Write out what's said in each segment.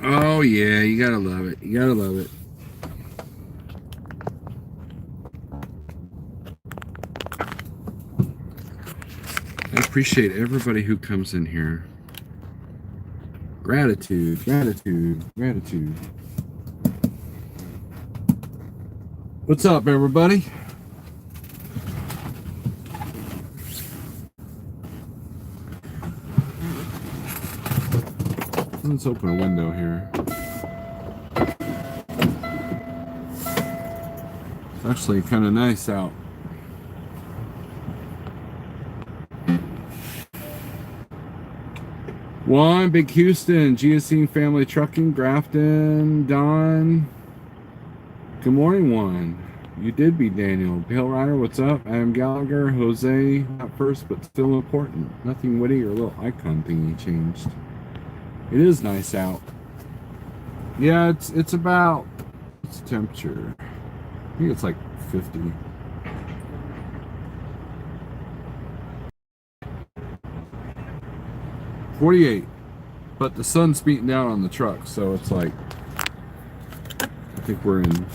Oh yeah, you gotta love it. You gotta love it. I appreciate everybody who comes in here. Gratitude, gratitude, gratitude. What's up, everybody? Let's open a window here. It's actually kind of nice out. Juan, Big Houston, GSC Family Trucking, Grafton, Don. Good morning, Juan. You did beat Daniel. Pale Rider, what's up? Adam Gallagher, Jose, not first, but still important. Nothing witty or a little icon thingy changed. It is nice out. Yeah, it's about, what's the temperature? I think it's like 50. $48, but the sun's beating down on the truck, so it's like, I think we're in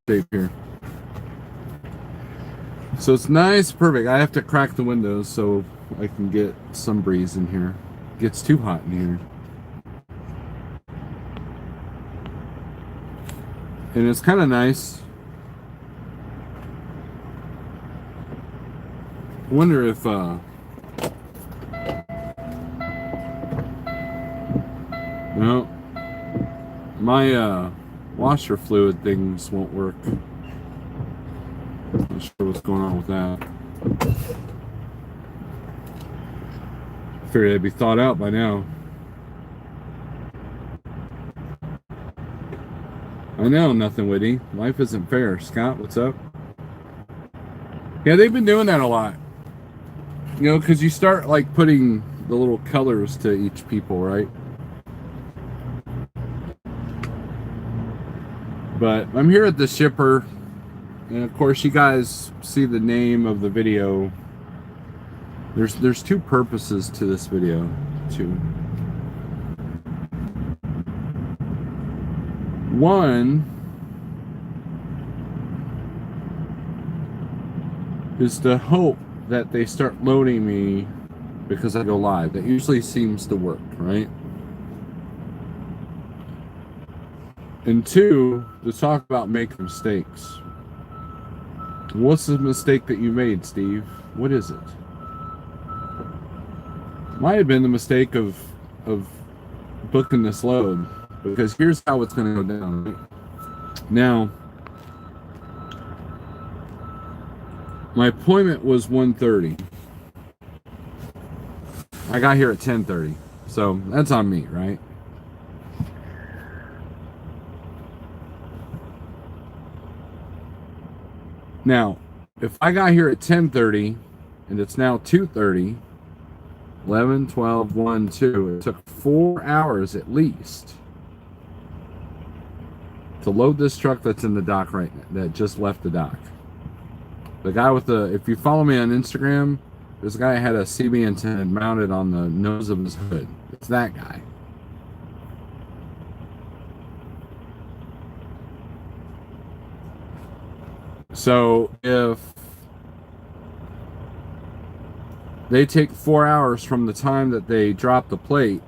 shape here. So it's nice, perfect. I have to crack the windows so I can get some breeze in here. It gets too hot in here. And it's kind of nice. I wonder if no, my washer fluid things won't work. Not sure what's going on with that. Figured they'd be thawed out by now. I know, nothing witty. Life isn't fair. Scott, what's up? Yeah, they've been doing that a lot. You know, because you start like putting the little colors to each people, right? But I'm here at the shipper, and of course you guys see the name of the video. There's two purposes to this video, too. One is to hope that they start loading me because I go live. That usually seems to work, right? And two, to talk about making mistakes. What's the mistake that you made, Steve? What is it? Might have been the mistake of booking this load, because here's how it's going to go down. Right? Now, my appointment was 1:30. I got here at 10:30, so that's on me, right? Now, if I got here at 10:30 and it's now 2:30, 11, 12, 1, 2, it took 4 hours at least to load this truck that's in the dock right now, that just left the dock. The guy with the, if you follow me on Instagram, there's a guy that had a CB antenna mounted on the nose of his hood. It's that guy. So if they take 4 hours from the time that they drop the plate,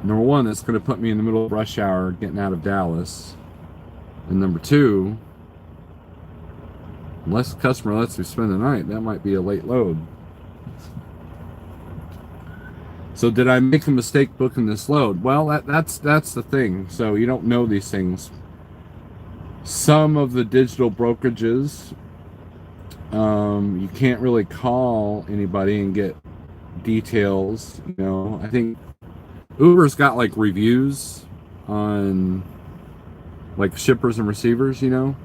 number one, that's going to put me in the middle of rush hour getting out of Dallas. And number two, unless the customer lets me spend the night, that might be a late load. So did I make a mistake booking this load? Well, that's the thing. So you don't know these things. Some of the digital brokerages, you can't really call anybody and get details. You know, I think Uber's got like reviews on like shippers and receivers, you know,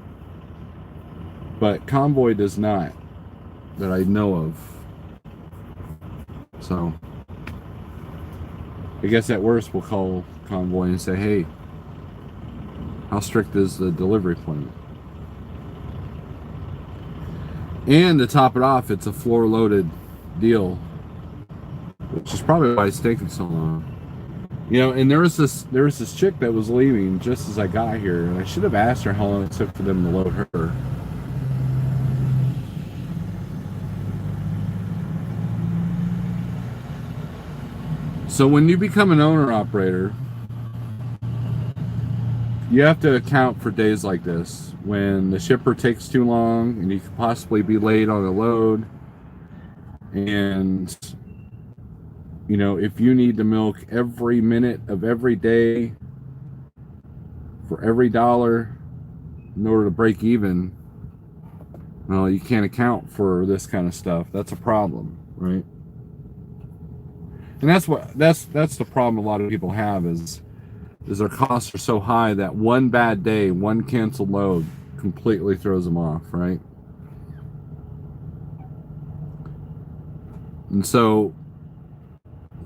but Convoy does not, that I know of. So I guess at worst we'll call convoy and say, hey, how strict is the delivery plan? And to top it off, it's a floor-loaded deal, which is probably why it's taking so long. You know, and there was this chick that was leaving just as I got here, and I should have asked her how long it took for them to load her. So when you become an owner-operator, you have to account for days like this, when the shipper takes too long and you could possibly be late on a load. And, you know, if you need to milk every minute of every day for every dollar in order to break even, well, you can't account for this kind of stuff. That's a problem, right? And that's the problem a lot of people have is their costs are so high that one bad day, one canceled load completely throws them off, right? And so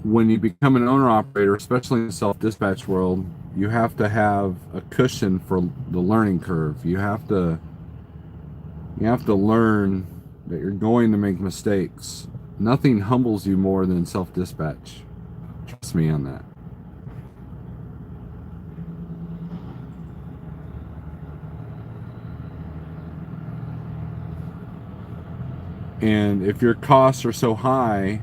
when you become an owner operator, especially in the self-dispatch world, you have to have a cushion for the learning curve. You have to learn that you're going to make mistakes. Nothing humbles you more than self-dispatch. Trust me on that. And if your costs are so high,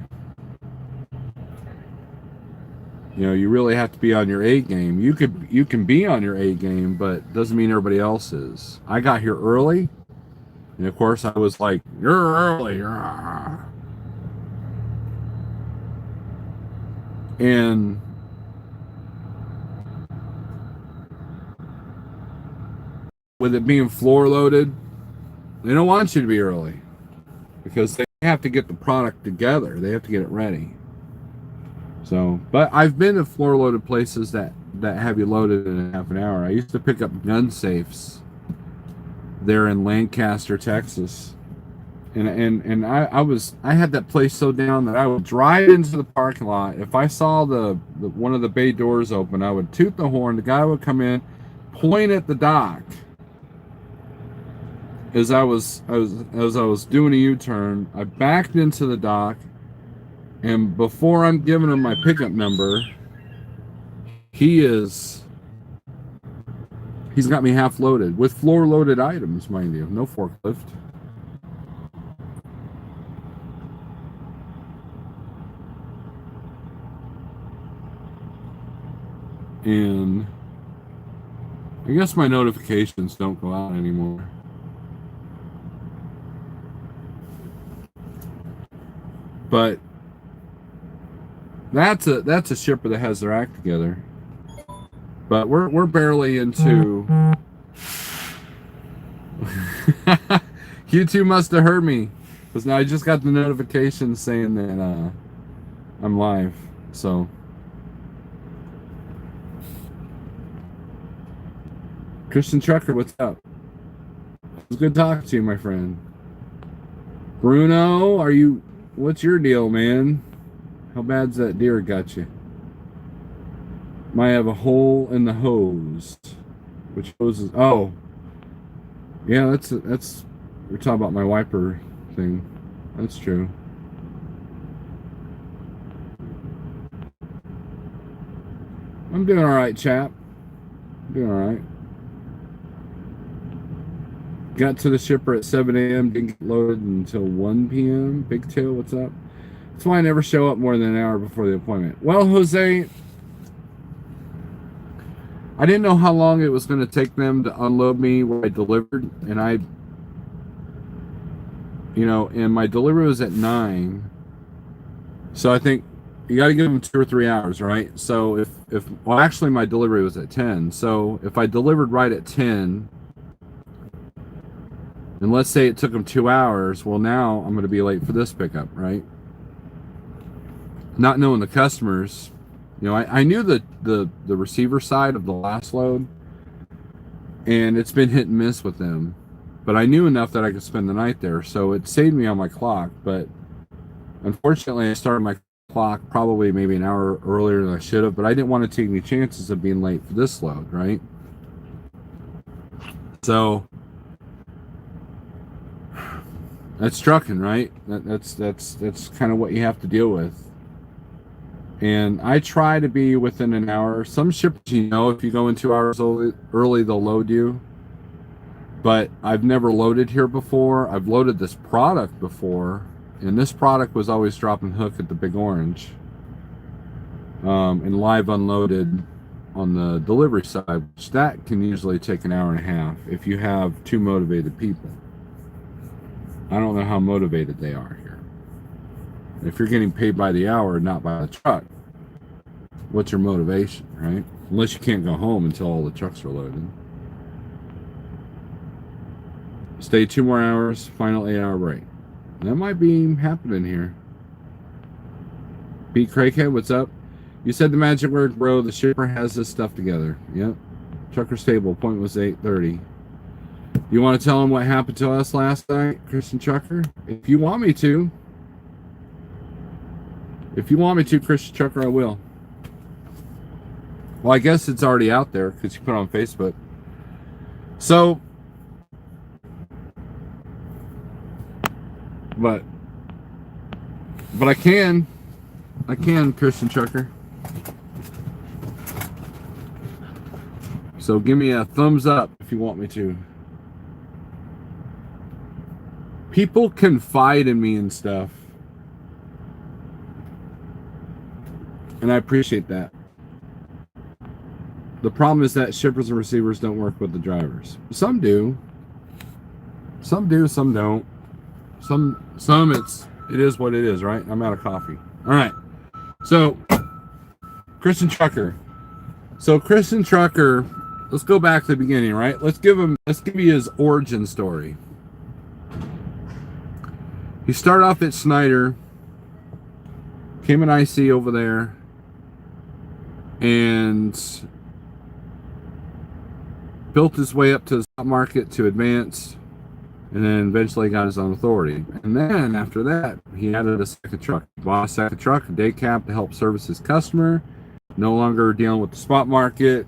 you know, you really have to be on your A game. You can be on your A game, but doesn't mean everybody else is. I got here early, and of course I was like, "You're early." And with it being floor loaded, they don't want you to be early because they have to get the product together. They have to get it ready. So, but I've been to floor loaded places that have you loaded in half an hour. I used to pick up gun safes there in Lancaster, Texas. And I had that place so down that I would drive into the parking lot. If I saw the one of the bay doors open, I would toot the horn. The guy would come in, point at the dock. As I was doing a U-turn, I backed into the dock, and before I'm giving him my pickup number, he's got me half loaded with floor loaded items, mind you, no forklift. And I guess my notifications don't go out anymore. But that's a shipper that has their act together. But we're barely into. You two must have heard me, because now I just got the notification saying that I'm live. So Christian Trucker, what's up? It's good talking to you, my friend. Bruno, what's your deal, man? How bad's that deer got you? Might have a hole in the hose. Which hose is? Oh, yeah, that's we're talking about my wiper thing. That's true. I'm doing all right, chap. I'm doing all right. Got to the shipper at 7 a.m. Didn't get loaded until 1 p.m. Big Tail, what's up? That's why I never show up more than an hour before the appointment. Well, Jose, I didn't know how long it was going to take them to unload me where I delivered, and and my delivery was at 9. So I think you got to give them 2 or 3 hours, right? So well, actually my delivery was at 10. So if I delivered right at 10, and let's say it took them 2 hours, well, now I'm going to be late for this pickup, right? Not knowing the customers, I knew the receiver side of the last load, and it's been hit and miss with them. But I knew enough that I could spend the night there, so it saved me on my clock. But unfortunately, I started my o'clock, probably maybe an hour earlier than I should have, but I didn't want to take any chances of being late for this load, right? So that's trucking, right? That's kind of what you have to deal with. And I try to be within an hour. Some shippers, if you go in 2 hours early, they'll load you. But I've never loaded here before. I've loaded this product before, and this product was always dropping hook at the Big Orange, and live unloaded on the delivery side, which that can usually take an hour and a half if you have 2 motivated people. I don't know how motivated they are here. If you're getting paid by the hour, not by the truck, what's your motivation, right? Unless you can't go home until all the trucks are loaded. Stay 2 more hours, final 8-hour break. That might be happening here. Pete Craighead, what's up? You said the magic word, bro. The shipper has this stuff together. Yep. Trucker's table, point was 8:30. You want to tell him what happened to us last night, Christian Trucker? If you want me to. If you want me to, Christian Trucker, I will. Well, I guess it's already out there because you put it on Facebook. So, but I can, Christian Trucker. So give me a thumbs up if you want me to. People confide in me and stuff, and I appreciate that. The problem is that shippers and receivers don't work with the drivers. Some do. Some do, some don't. Some it is what it is, right? I'm out of coffee. All right. So, Christian Trucker. So Christian Trucker, let's go back to the beginning, right? Let's give you his origin story. He started off at Schneider, came an IC over there, and built his way up to the stock market to advance, and then eventually got his own authority. And then after that, he added a second truck. Bought a second truck, a day cab to help service his customer. No longer dealing with the spot market.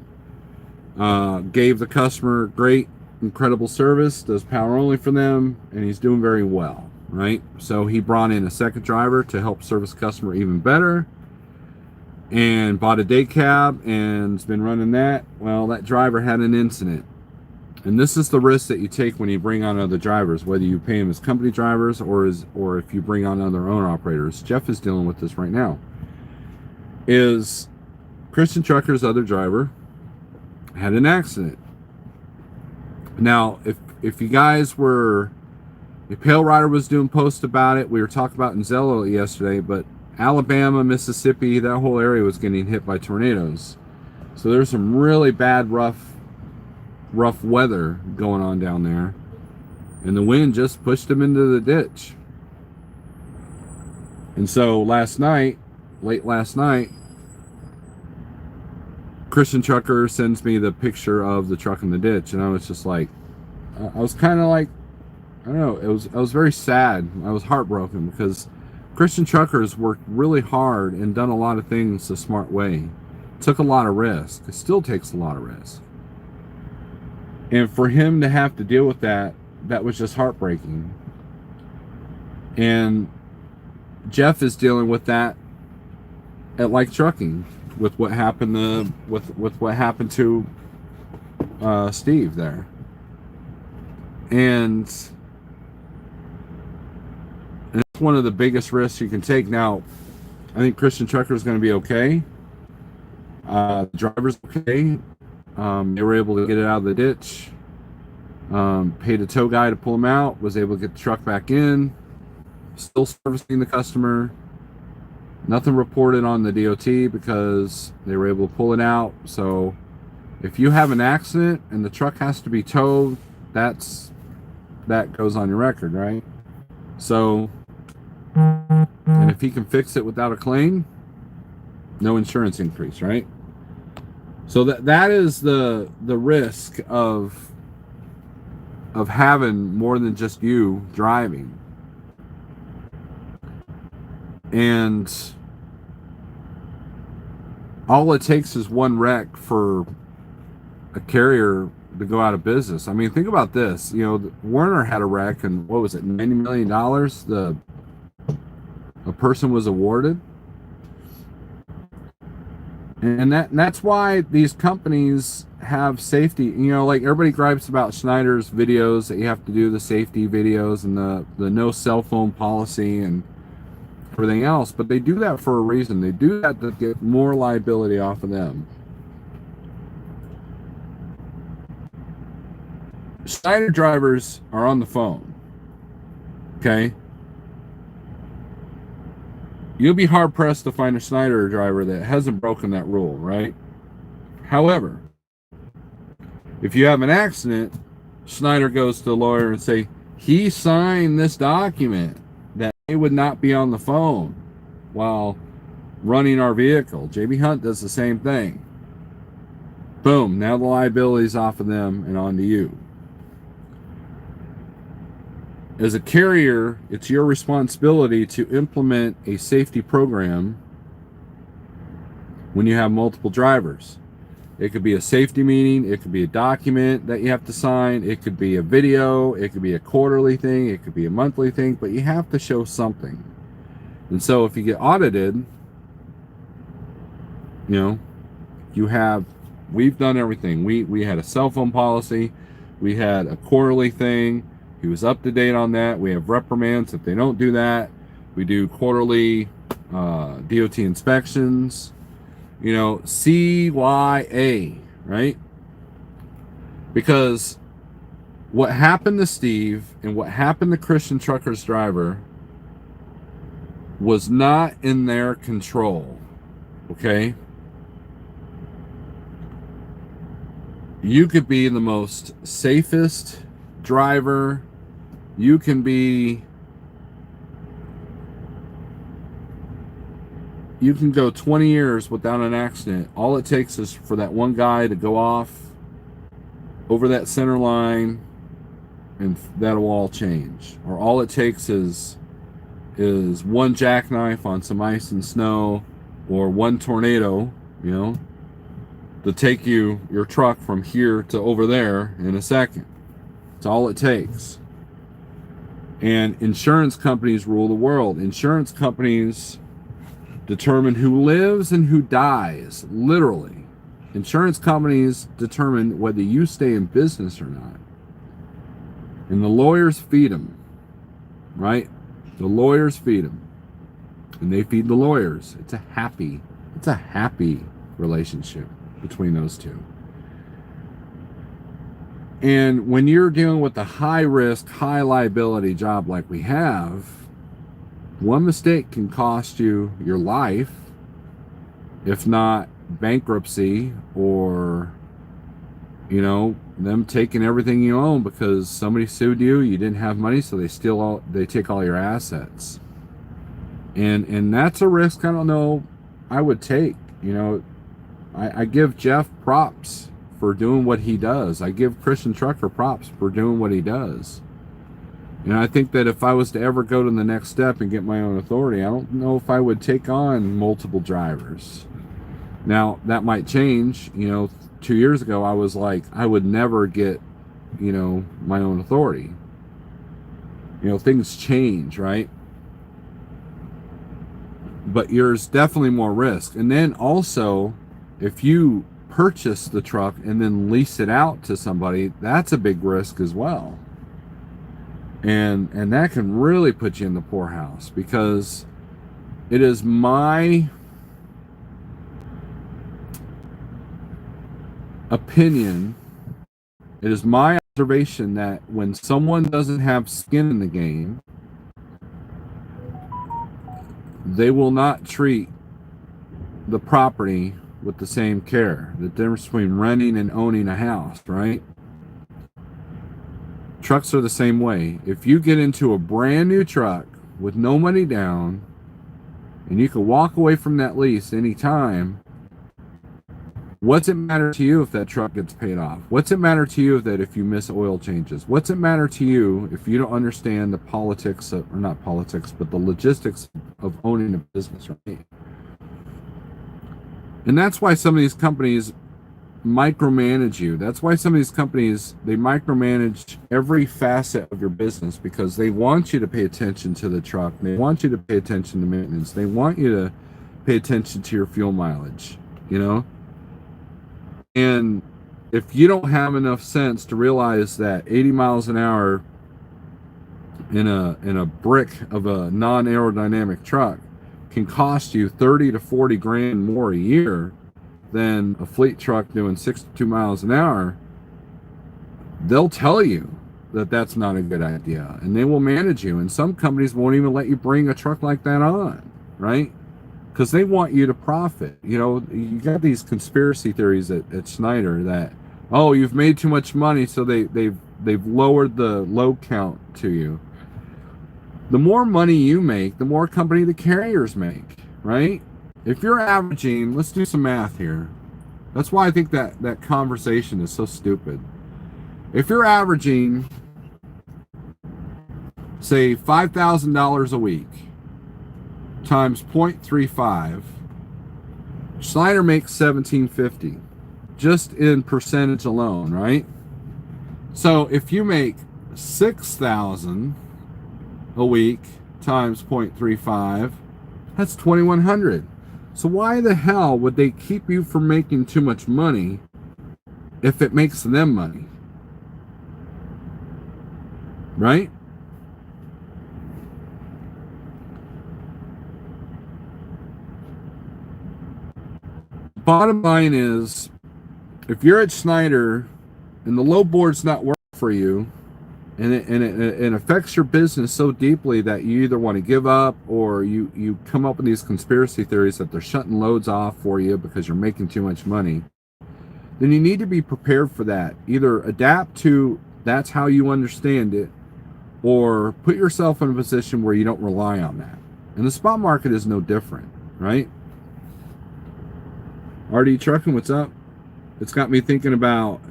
Gave the customer great, incredible service. Does power only for them, and he's doing very well. Right? So he brought in a second driver to help service the customer even better, and bought a day cab and has been running that. Well, that driver had an incident. And this is the risk that you take when you bring on other drivers, whether you pay them as company drivers or if you bring on other owner operators. Jeff is dealing with this right now. Is Christian Trucker's other driver had an accident. Now, if you guys were, if Pale Rider was doing posts about it, we were talking about in Zello yesterday, but Alabama, Mississippi, that whole area was getting hit by tornadoes. So there's some really bad, rough weather going on down there. And the wind just pushed him into the ditch. And so late last night, Christian Trucker sends me the picture of the truck in the ditch. And I was just like, I was kind of like, I don't know, I was very sad. I was heartbroken because Christian Trucker has worked really hard and done a lot of things the smart way. Took a lot of risk. It still takes a lot of risk. And for him to have to deal with that was just heartbreaking. And Jeff is dealing with that at Like Trucking with what happened to Steve there. And it's one of the biggest risks you can take. Now, I think Christian Trucker is going to be okay. The driver's okay. They were able to get it out of the ditch. Paid a tow guy to pull him out. Was able to get the truck back in. Still servicing the customer. Nothing reported on the DOT because they were able to pull it out. So if you have an accident and the truck has to be towed, that goes on your record, right? So, and if he can fix it without a claim, no insurance increase, right? So that is the risk of having more than just you driving. And all it takes is one wreck for a carrier to go out of business. I mean, think about this. You know, Werner had a wreck, and what was it, $90 million? A person was awarded, and that's why these companies have safety. You know, like everybody gripes about Schneider's videos, that you have to do the safety videos and the no cell phone policy and everything else, but they do that for a reason. They do that to get more liability off of them. Schneider drivers are on the phone, okay? You'll be hard pressed to find a Schneider driver that hasn't broken that rule, right? However, if you have an accident, Schneider goes to the lawyer and say, he signed this document that he would not be on the phone while running our vehicle. JB Hunt does the same thing. Boom, now the liability is off of them and onto you. As a carrier, it's your responsibility to implement a safety program when you have multiple drivers. It could be a safety meeting, it could be a document that you have to sign, it could be a video, it could be a quarterly thing, it could be a monthly thing, but you have to show something. And so if you get audited, you know, we've done everything. We had a cell phone policy, we had a quarterly thing, he was up to date on that. We have reprimands if they don't do that. We do quarterly DOT inspections. You know, CYA, right? Because what happened to Steve and what happened to Christian Trucker's driver was not in their control, okay? You could be the most safest driver. You can go 20 years without an accident. All it takes is for that one guy to go off over that center line, and that'll all change. Or all it takes is one jackknife on some ice and snow, or one tornado, you know, to take your truck from here to over there in a second. It's all it takes. And insurance companies rule the world. Insurance companies determine who lives and who dies, literally. Insurance companies determine whether you stay in business or not. And the lawyers feed them, right? The lawyers feed them. And they feed the lawyers. It's a happy relationship between those two. And when you're dealing with a high risk, high liability job like we have, one mistake can cost you your life, if not bankruptcy, or, you know, them taking everything you own because somebody sued you, you didn't have money, so they take all your assets. And that's a risk I don't know I would take. You know, I give Jeff props for doing what he does. I give Christian Trucker props for doing what he does. And I think that if I was to ever go to the next step and get my own authority, I don't know if I would take on multiple drivers. Now, that might change. You know, 2 years ago, I was like, I would never get, you know, my own authority. You know, things change, right? But there's definitely more risk. And then also, if you purchase the truck and then lease it out to somebody, that's a big risk as well. And that can really put you in the poorhouse, because it is my opinion, it is my observation that when someone doesn't have skin in the game, they will not treat the property with the same care. The difference between renting and owning a house, right? Trucks are the same way. If you get into a brand new truck with no money down, and you can walk away from that lease anytime, what's it matter to you if that truck gets paid off? What's it matter to you that if you miss oil changes? What's it matter to you if you don't understand the politics of, or not politics, but the logistics of owning a business, right? And that's why some of these companies micromanage you. That's why some of these companies, they micromanage every facet of your business, because they want you to pay attention to the truck. They want you to pay attention to maintenance. They want you to pay attention to your fuel mileage, you know? And if you don't have enough sense to realize that 80 miles an hour in a brick of a non-aerodynamic truck can cost you 30 to 40 grand more a year than a fleet truck doing 62 miles an hour, they'll tell you that that's not a good idea, and they will manage you. And some companies won't even let you bring a truck like that on, right? Because they want you to profit. You know, you got these conspiracy theories at Schneider that, oh, you've made too much money, so they've lowered the load count to you. The more money you make, the more company the carriers make, right? If you're averaging, let's do some math here. That's why I think that conversation is so stupid. If you're averaging, say, $5,000 a week times 0.35, Schneider makes $1,750 just in percentage alone, right? So if you make $6,000 a week times 0.35, that's $2,100. So why the hell would they keep you from making too much money if it makes them money? Right? Bottom line is, if you're at Schneider and the load board's not working for you, and it affects your business so deeply that you either want to give up, or you come up with these conspiracy theories that they're shutting loads off for you because you're making too much money, then you need to be prepared for that. Either adapt to that's how you understand it, or put yourself in a position where you don't rely on that. And the spot market is no different, right? RD Trucking, what's up? It's got me thinking about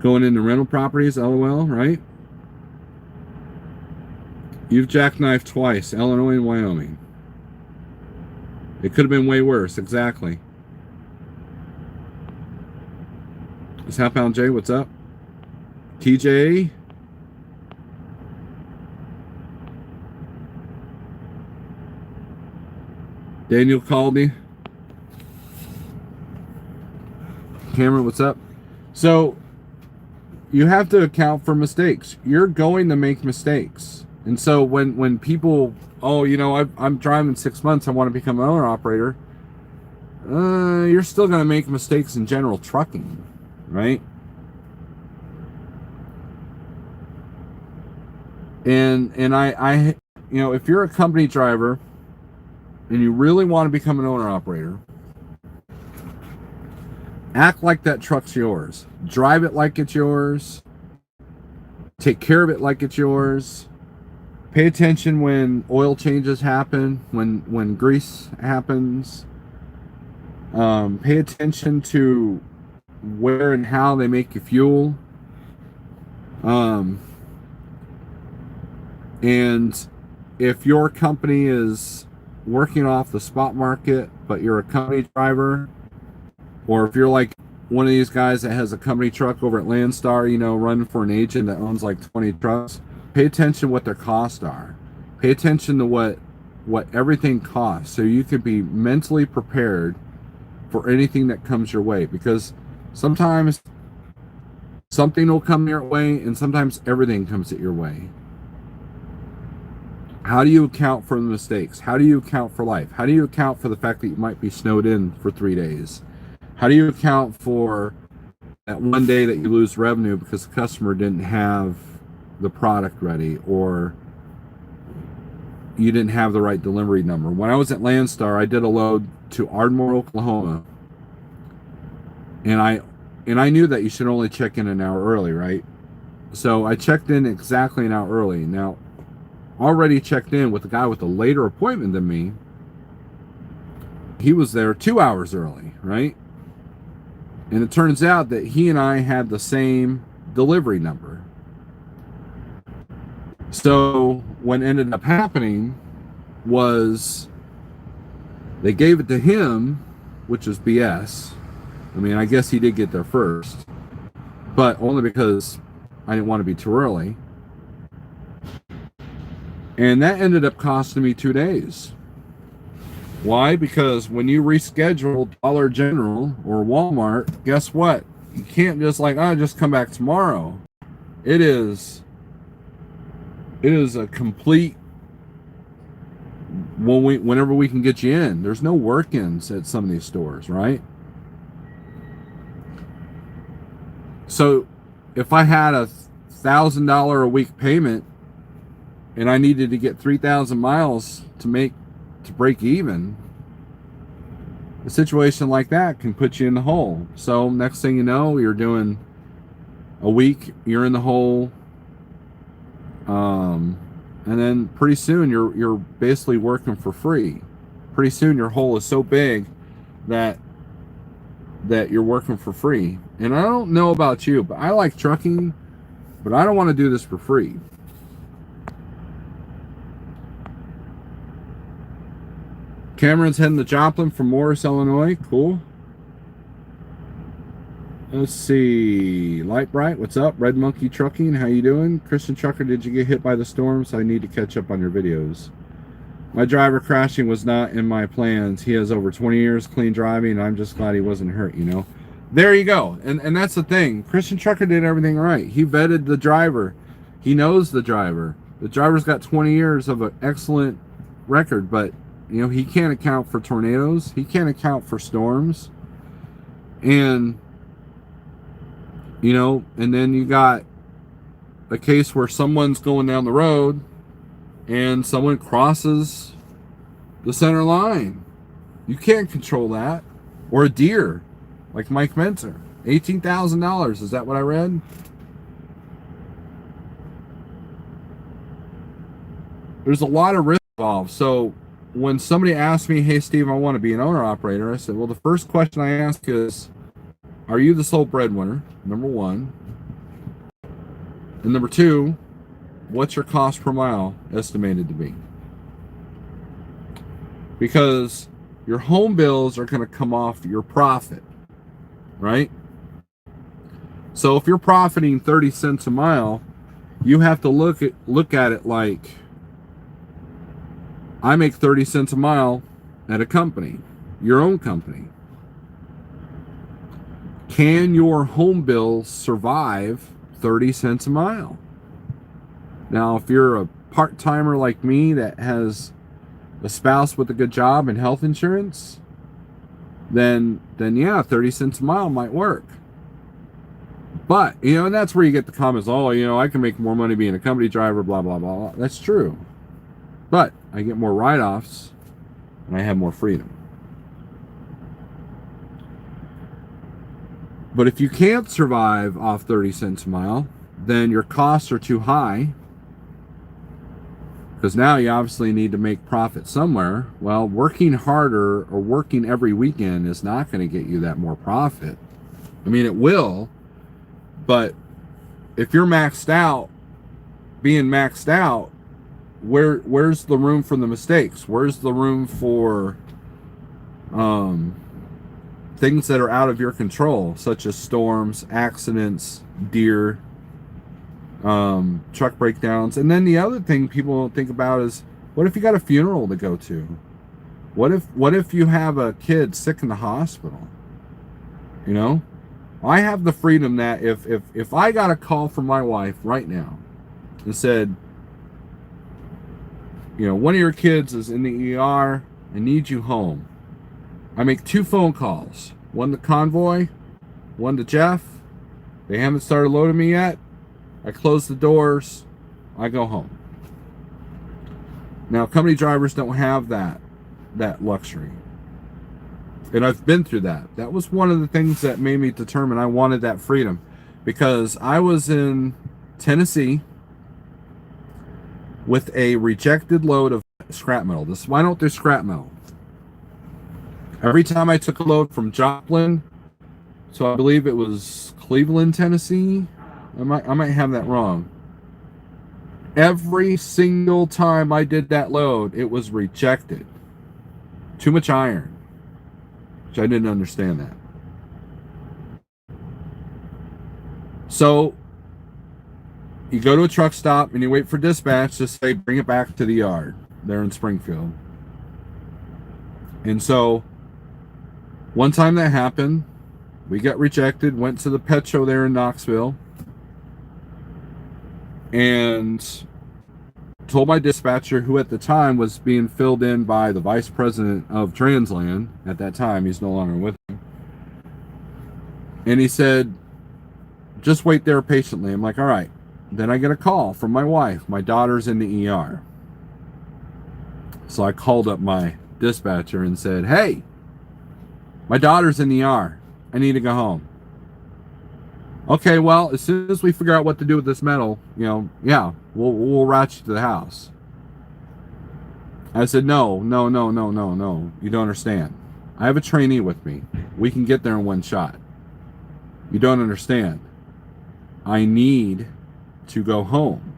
going into rental properties, LOL, right? You've jackknifed twice, Illinois and Wyoming. It could have been way worse, exactly. It's Half Pound J, what's up? TJ? Daniel called me. Cameron, what's up? So, you have to account for mistakes. You're going to make mistakes. And so when people, oh, you know, I'm driving 6 months, I want to become an owner operator, you're still going to make mistakes in general trucking, right? And I you know, if you're a company driver and you really want to become an owner operator, act like that truck's yours. Drive it like it's yours. Take care of it like it's yours. Pay attention when oil changes happen, when grease happens. Pay attention to where and how they make you fuel. And if your company is working off the spot market, but you're a company driver, or if you're like one of these guys that has a company truck over at Landstar, you know, running for an agent that owns like 20 trucks, pay attention to what their costs are. Pay attention to what everything costs, so you can be mentally prepared for anything that comes your way. Because sometimes something will come your way, and sometimes everything comes at your way. How do you account for the mistakes? How do you account for life? How do you account for the fact that you might be snowed in for 3 days? How do you account for that one day that you lose revenue because the customer didn't have the product ready, or you didn't have the right delivery number? When I was at Landstar, I did a load to Ardmore, Oklahoma, and I knew that you should only check in an hour early, right? So I checked in exactly an hour early. Now, already checked in with a guy with a later appointment than me. He was there 2 hours early, right? And it turns out that he and I had the same delivery number. So what ended up happening was They gave it to him, which is BS. I mean, I guess he did get there first, but only because I didn't want to be too early. And that ended up costing me 2 days. Why? Because when you reschedule Dollar General or Walmart, guess what? You can't just like, oh, just come back tomorrow. It is a complete, whenever we can get you in. There's no work-ins at some of these stores, right? So if I had a $1,000 a week payment and I needed to get 3,000 miles to break even, a situation like that can put you in the hole. So next thing you know, you're doing a week, you're in the hole, and then pretty soon you're basically working for free. Pretty soon your hole is so big that you're working for free. And I don't know about you, but I like trucking, but I don't want to do this for free. Cameron's heading to Joplin from Morris, Illinois. Cool. Let's see. Light Bright, what's up? Red Monkey Trucking, how you doing? Christian Trucker, did you get hit by the storm? So I need to catch up on your videos. My driver crashing was not in my plans. He has over 20 years clean driving, and I'm just glad he wasn't hurt, you know? There you go. And that's the thing. Christian Trucker did everything right. He vetted the driver. He knows the driver. The driver's got 20 years of an excellent record, but, you know, he can't account for tornadoes. He can't account for storms. And, you know, and then you got a case where someone's going down the road and someone crosses the center line. You can't control that. Or a deer, like Mike Mentor. $18,000. Is that what I read? There's a lot of risk involved. So when somebody asks me, hey, Steve, I want to be an owner-operator, I said, well, the first question I ask is, are you the sole breadwinner? Number one. And number two, what's your cost per mile estimated to be? Because your home bills are going to come off your profit, right? So if you're profiting 30 cents a mile, you have to look at it like, I make 30 cents a mile at a company, your own company. Can your home bill survive 30 cents a mile? Now, if you're a part-timer like me that has a spouse with a good job and health insurance, then yeah, 30 cents a mile might work. But, you know, and that's where you get the comments, oh, you know, I can make more money being a company driver, blah, blah, blah. That's true. But I get more write-offs and I have more freedom. But if you can't survive off 30 cents a mile, then your costs are too high. Because now you obviously need to make profit somewhere. Well, working harder or working every weekend is not going to get you that more profit. I mean, it will. But if you're maxed out, being maxed out, where's the room for the mistakes? Where's the room for things that are out of your control, such as storms, accidents, deer, truck breakdowns? And then the other thing people don't think about is, what if you got a funeral to go to? What if you have a kid sick in the hospital? You know, I have the freedom that if I got a call from my wife right now and said, you know, one of your kids is in the ER, I need you home. I make 2 phone calls. One to Convoy, one to Jeff. They haven't started loading me yet. I close the doors. I go home. Now, company drivers don't have that luxury. And I've been through that. That was one of the things that made me determine I wanted that freedom. Because I was in Tennessee with a rejected load of scrap metal. This is why I don't do scrap metal. Every time I took a load from Joplin, so I believe it was Cleveland, Tennessee. I might have that wrong. Every single time I did that load, it was rejected. Too much iron, which I didn't understand that. So you go to a truck stop and you wait for dispatch to say, bring it back to the yard there in Springfield. And so one time that happened, we got rejected, went to the Petro there in Knoxville, and told my dispatcher, who at the time was being filled in by the vice president of Transland at that time, he's no longer with me, and he said, just wait there patiently. I'm like, all right. Then I get a call from my wife. My daughter's in the ER. So I called up my dispatcher and said, hey, my daughter's in the ER. I need to go home. Okay, well, as soon as we figure out what to do with this metal, yeah, we'll route you to the house. I said, no. You don't understand. I have a trainee with me. We can get there in one shot. You don't understand. I need to go home.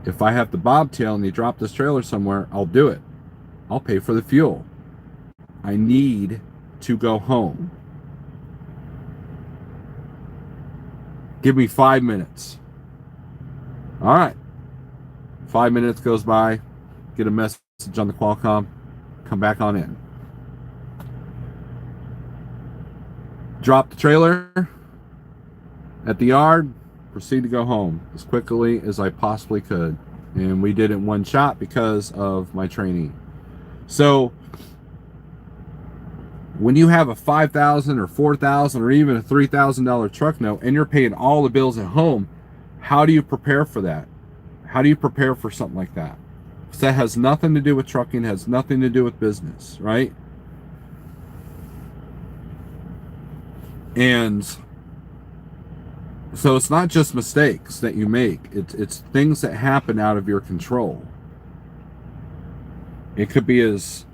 If I have to bobtail and you drop this trailer somewhere, I'll do it. I'll pay for the fuel. I need to go home. Give me 5 minutes. All right. 5 minutes goes by. Get a message on the Qualcomm. Come back on in. Drop the trailer at the yard. Proceed to go home as quickly as I possibly could. And we did it in one shot because of my trainee. So when you have a $5,000 or $4,000 or even a $3,000 truck note and you're paying all the bills at home, how do you prepare for that? How do you prepare for something like that? Because that has nothing to do with trucking, has nothing to do with business, right? And so it's not just mistakes that you make. It's things that happen out of your control. It could be as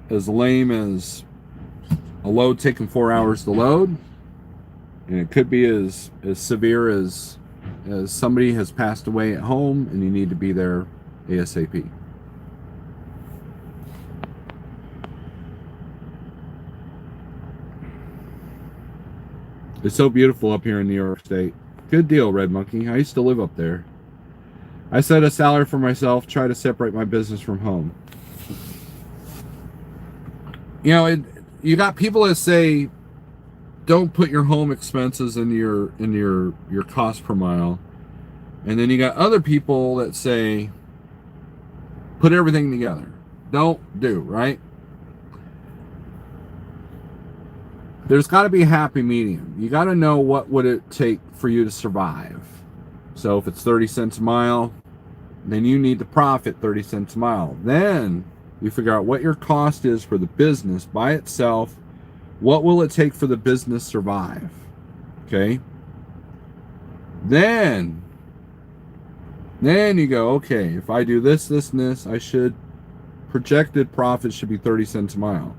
lame as a load taking 4 hours to load, and it could be as severe as somebody has passed away at home and you need to be there ASAP. It's so beautiful up here in New York State. Good deal, Red Monkey. I used to live up there. I set a salary for myself, try to separate my business from home. You got people that say, don't put your home expenses in your cost per mile. And then you got other people that say, put everything together. Don't do, right? There's got to be a happy medium. You got to know what would it take for you to survive. So if it's 30 cents a mile, then you need to profit 30 cents a mile. Then you figure out what your cost is for the business by itself. What will it take for the business to survive? Okay. Then you go, okay, if I do this, and this, I should, projected profit should be 30 cents a mile.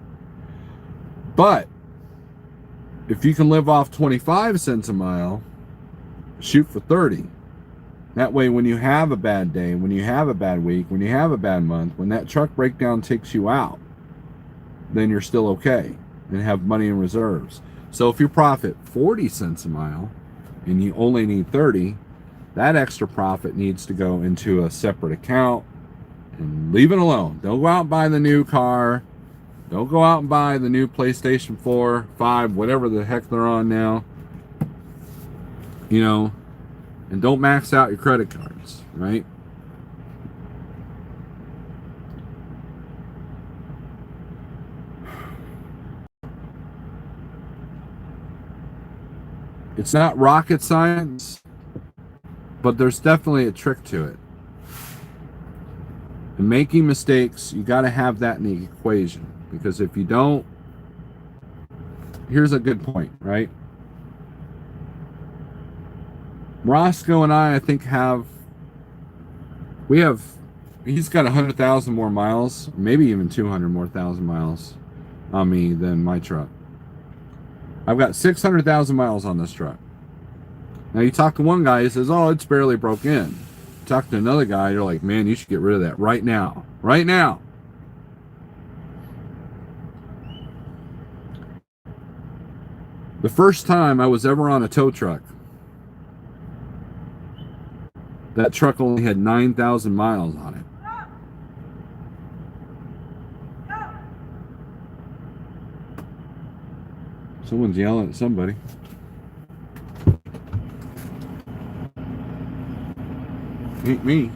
But if you can live off 25 cents a mile, shoot for 30. That way, when you have a bad day, when you have a bad week, when you have a bad month, when that truck breakdown takes you out, then you're still okay and have money in reserves. So if you profit 40 cents a mile and you only need 30, that extra profit needs to go into a separate account and leave it alone. Don't go out and buy the new car. Don't go out and buy the new PlayStation 4, 5, whatever the heck they're on now. And don't max out your credit cards, right? It's not rocket science, but there's definitely a trick to it. And making mistakes, you got to have that in the equation. Because if you don't, here's a good point, right? Roscoe and I think he's got 100,000 more miles, maybe even 200 more thousand miles on me than my truck. I've got 600,000 miles on this truck. Now you talk to one guy, he says, oh, it's barely broke in. Talk to another guy, you're like, man, you should get rid of that right now. Right now. The first time I was ever on a tow truck, that truck only had 9,000 miles on it. Someone's yelling at somebody. Ain't me.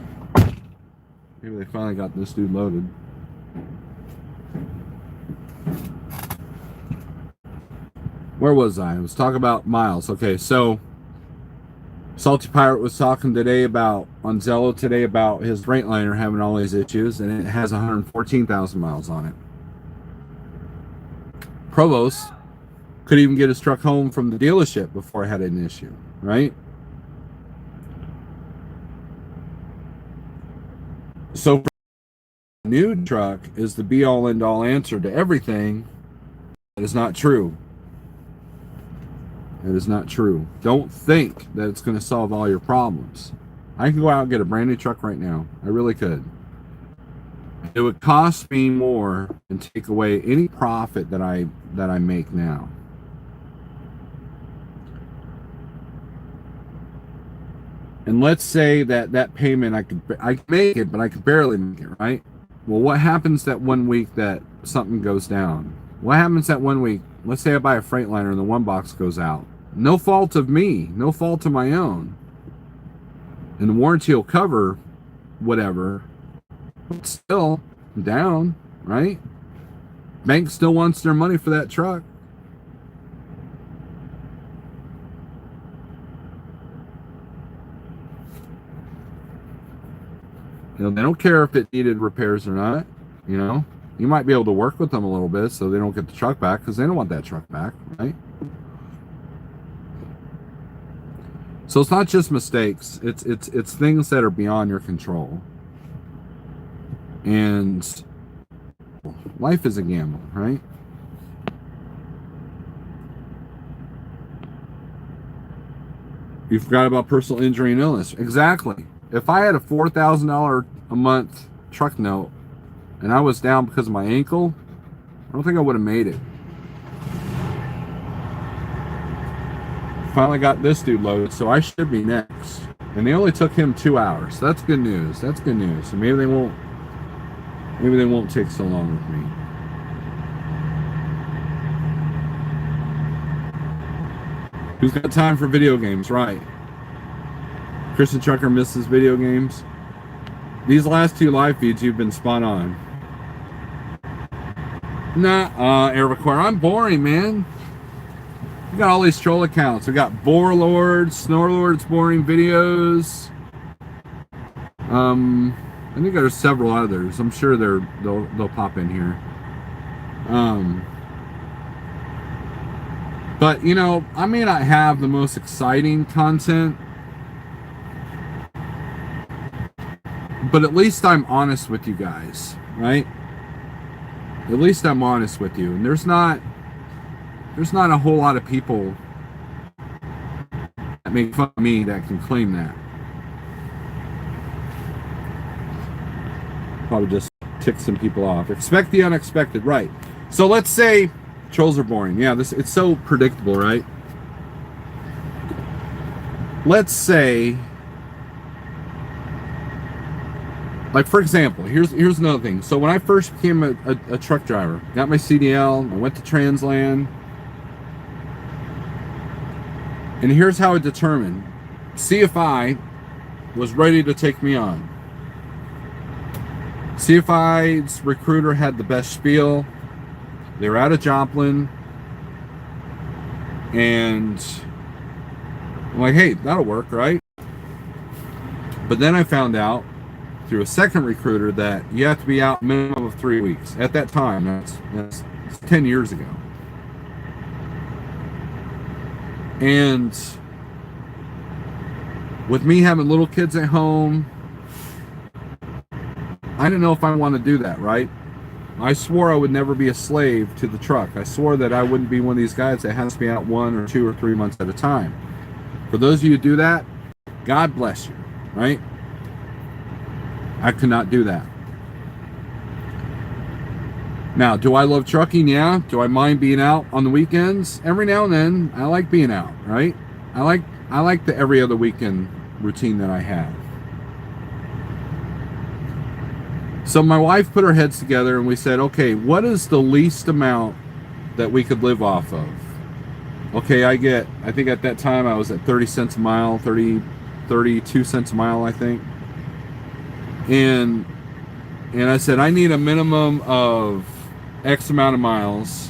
Maybe they finally got this dude loaded. Where was I? I was talking about miles. Okay, so Salty Pirate was talking today about, on Zello today, about his Freightliner having all these issues, and it has 114,000 miles on it. Provost couldn't even get his truck home from the dealership before it had an issue, right? So for a new truck is the be-all end-all answer to everything. That is not true. It is not true. Don't think that it's going to solve all your problems. I can go out and get a brand new truck right now. I really could. It would cost me more and take away any profit that I make now. And let's say that payment I can make it, but I can barely make it, right? Well, what happens that 1 week that something goes down? What happens that 1 week? Let's say I buy a Freightliner and the one box goes out. No fault of me, no fault of my own. And the warranty will cover whatever. But still down, right? Bank still wants their money for that truck. You know, they don't care if it needed repairs or not. You know, you might be able to work with them a little bit so they don't get the truck back, because they don't want that truck back, right? So it's not just mistakes. It's things that are beyond your control. And life is a gamble, right? You forgot about personal injury and illness. Exactly. If I had a $4,000 a month truck note and I was down because of my ankle, I don't think I would have made it. Finally got this dude loaded, so I should be next. And they only took him 2 hours. So that's good news. That's good news. So maybe they won't take so long with me. Who's got time for video games? Right. Christian Trucker misses video games. These last 2 live feeds, you've been spot on. Nah, Air Require. I'm boring, man. We got all these troll accounts. We got Boar Lord, Snorlord's boring videos. I think there's several others. I'm sure they'll pop in here. But you know, I may not have the most exciting content, but at least I'm honest with you guys, right? At least I'm honest with you. And there's not a whole lot of people that make fun of me that can claim that. Probably just tick some people off. Expect the unexpected, right? So let's say trolls are boring. Yeah, it's so predictable, right? Let's say, like for example, here's another thing. So when I first became a truck driver, got my CDL, I went to Transland, and here's how I determined CFI was ready to take me on. CFI's recruiter had the best spiel. They were out of Joplin, and I'm like, hey, that'll work, right? But then I found out through a second recruiter that you have to be out a minimum of 3 weeks. At that time, that's 10 years ago. And with me having little kids at home, I didn't know if I want to do that, right? I swore I would never be a slave to the truck. I swore that I wouldn't be one of these guys that has to be out 1 or 2 or 3 months at a time. For those of you who do that, God bless you, right? I could not do that. Now, do I love trucking? Yeah. Do I mind being out on the weekends? Every now and then, I like being out, right? I like the every other weekend routine that I have. So my wife put her heads together and we said, okay, what is the least amount that we could live off of? Okay, I think at that time I was at 30 cents a mile, 32 cents a mile, I think. And I said, I need a minimum of X amount of miles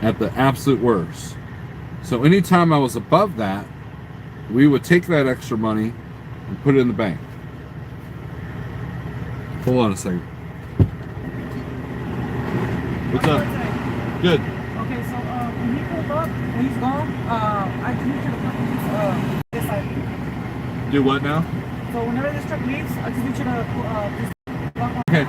at the absolute worst. So anytime I was above that, we would take that extra money and put it in the bank. Hold on a second. What's up? Good. Okay, so when he pulled up, when he's gone, I just need you to come this side. Do what now? So whenever this truck leaves, I just need you to just block on. Okay.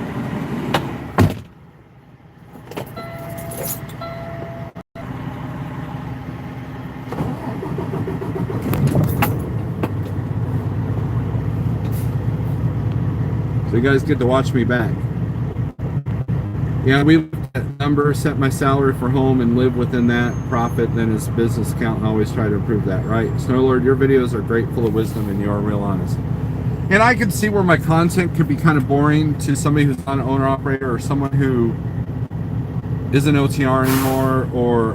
So you guys get to watch me back. Yeah, we looked at number, set my salary for home, and live within that profit, then his business account, and always try to improve that, right? Snowlord, your videos are great, full of wisdom, and you are real honest. And I can see where my content could be kind of boring to somebody who's not an owner-operator or someone who isn't OTR anymore, or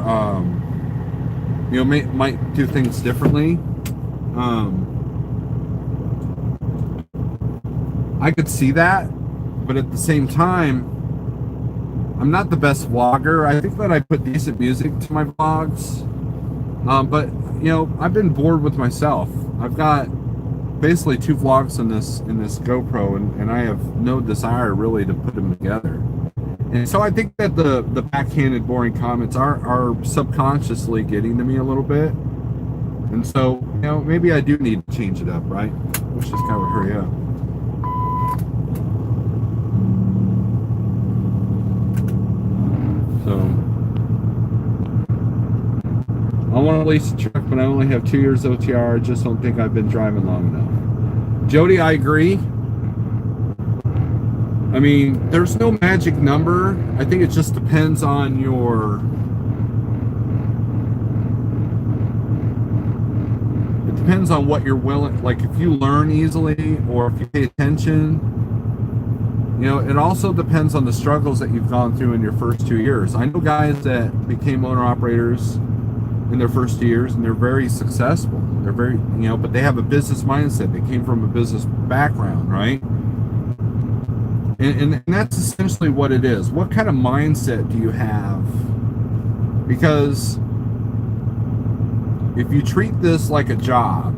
you know, might do things differently. I could see that, but at the same time, I'm not the best vlogger. I think that I put decent music to my vlogs, but you know, I've been bored with myself. I've got basically 2 vlogs in this GoPro, and I have no desire really to put them together. And so I think that the backhanded boring comments are subconsciously getting to me a little bit. And so, you know, maybe I do need to change it up, right? Wish this guy would hurry up. So I want to lease a truck, but I only have 2 years OTR. I just don't think I've been driving long enough. Jody, I agree. I mean, there's no magic number. I think it just depends on your... It depends on what you're willing... Like, if you learn easily or if you pay attention. You know, it also depends on the struggles that you've gone through in your first 2 years. I know guys that became owner-operators in their first 2 years, and they're very successful. They're very, you know, but they have a business mindset. They came from a business background, right? And that's essentially what it is. What kind of mindset do you have? Because if you treat this like a job,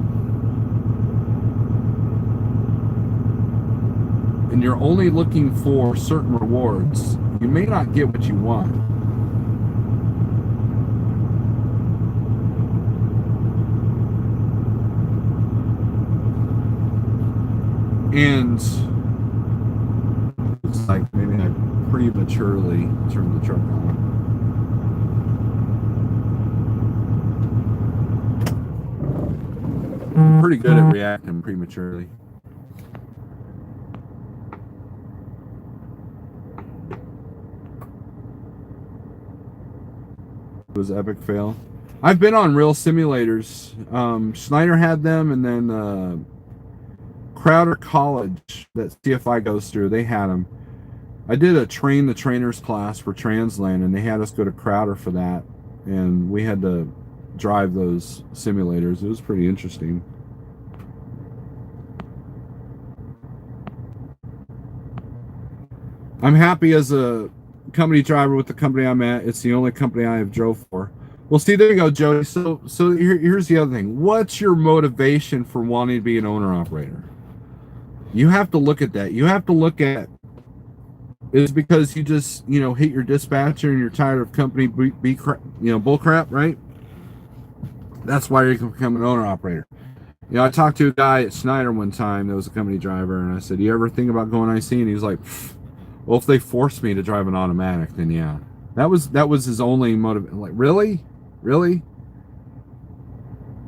and you're only looking for certain rewards, you may not get what you want. And looks like maybe I prematurely turned the truck on. I'm pretty good at reacting prematurely. It was epic fail. I've been on real simulators. Schneider had them, and then Crowder College that CFI goes through, they had them. I did a train the trainers class for Transland, and they had us go to Crowder for that, and we had to drive those simulators. It was pretty interesting. I'm happy as a company driver with the company I'm at. It's the only company I have drove for. Well, see, there you go, Jody. So here's the other thing. What's your motivation for wanting to be an owner-operator? You have to look at that. You have to look at, is because you just, you know, hate your dispatcher and you're tired of company bull crap, right? That's why you can become an owner-operator. You know, I talked to a guy at Schneider one time that was a company driver, and I said, you ever think about going IC? And he was like, well, if they forced me to drive an automatic, then yeah. That was his only motive. Like, really? Really?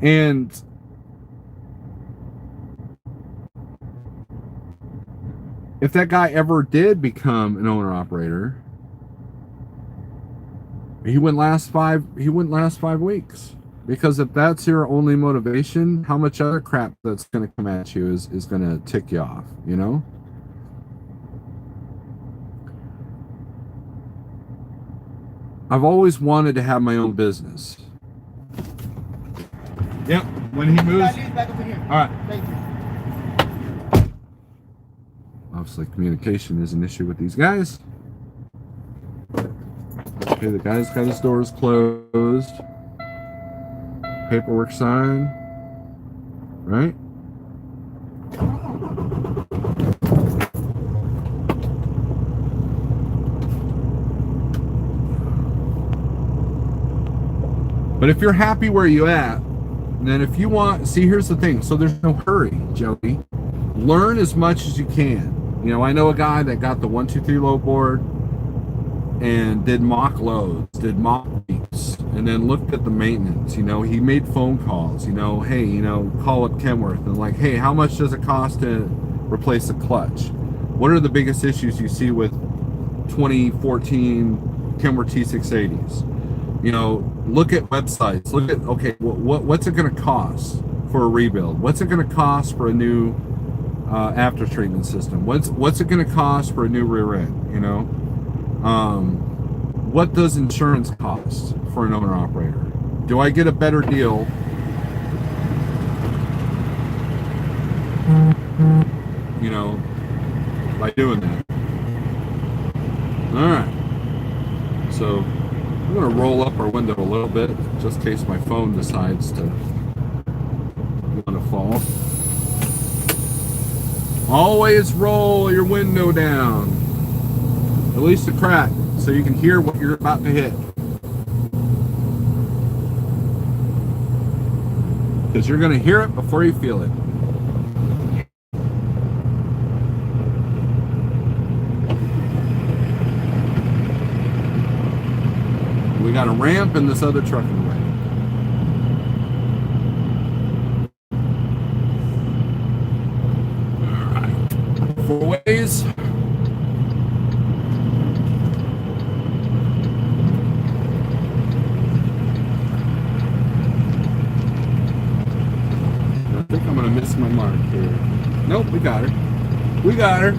And if that guy ever did become an owner operator, he wouldn't last 5 weeks. Because if that's your only motivation, how much other crap that's going to come at you is going to tick you off, you know? I've always wanted to have my own business. Yep, when he moves. Back over here. All right. Thank you. Obviously, communication is an issue with these guys. Okay, the guy's got his doors closed. Paperwork signed. Right? But if you're happy where you at, then if you want, see, here's the thing. So there's no hurry, Joey. Learn as much as you can. You know, I know a guy that got the 123 load board and did mock loads, did mock weeks, and then looked at the maintenance. You know, he made phone calls, you know, hey, you know, call up Kenworth and like, hey, how much does it cost to replace a clutch? What are the biggest issues you see with 2014 Kenworth T680s? You know, look at websites. Look at, okay, what's it going to cost for a rebuild? What's it going to cost for a new after treatment system? What's it going to cost for a new rear end? You know, what does insurance cost for an owner operator? Do I get a better deal? You know, by doing that. All right. So I'm going to roll up our window a little bit, just in case my phone decides to want to fall. Always roll your window down, at least a crack, so you can hear what you're about to hit. Because you're going to hear it before you feel it. We got a ramp and this other truck in the way. All right. 4 ways. I think I'm going to miss my mark here. Nope, we got her. We got her.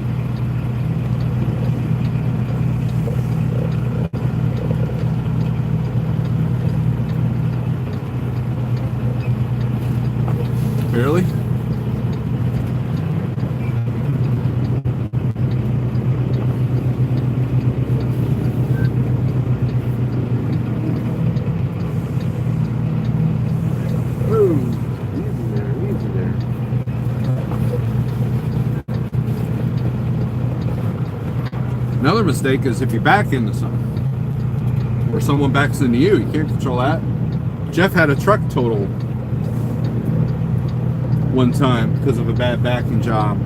Barely. Ooh, easy there. Another mistake is if you back into something, or someone backs into you, you can't control that. Jeff had a truck total one time because of a bad backing job.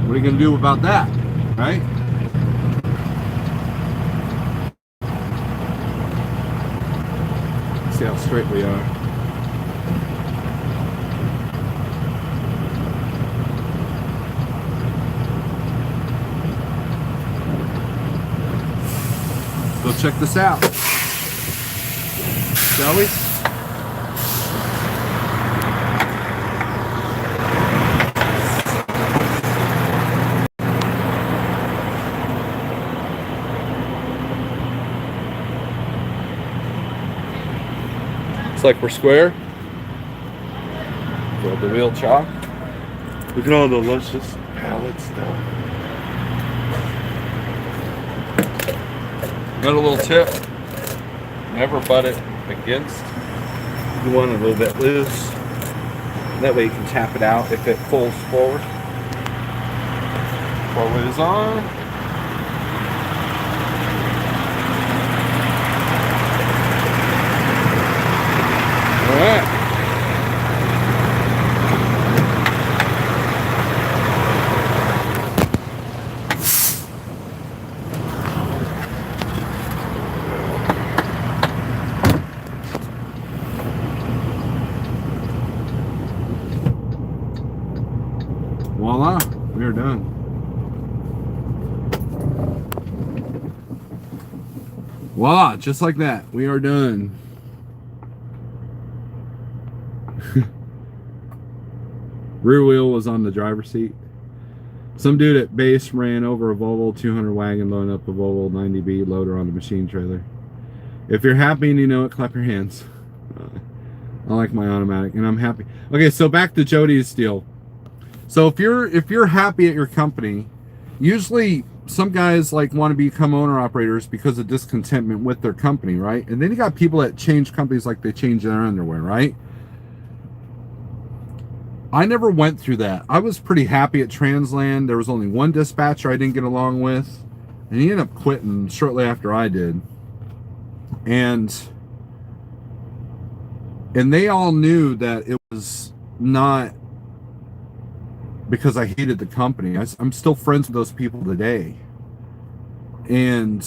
What are you going to do about that, right? See how straight we are. So check this out. Shall we? Looks like we're square. Build the wheel chalk. Look at all the luscious palette stuff. Got a little tip. Never butt it against. You want it a little bit loose. That way you can tap it out if it pulls forward. 4 ways on. All right. Voila, just like that, we are done. Rear wheel was on the driver's seat. Some dude at base ran over a Volvo 200 wagon loading up a Volvo 90B loader on a machine trailer. If you're happy and you know it, clap your hands. I like my automatic, and I'm happy. Okay, so back to Jody's deal. So if you're happy at your company, usually some guys like want to become owner operators because of discontentment with their company, right? And then you got people that change companies like they change their underwear, right? I never went through that. I was pretty happy at Transland. There was only one dispatcher I didn't get along with, and he ended up quitting shortly after I did. And they all knew that it was not because I hated the company. I'm still friends with those people today. And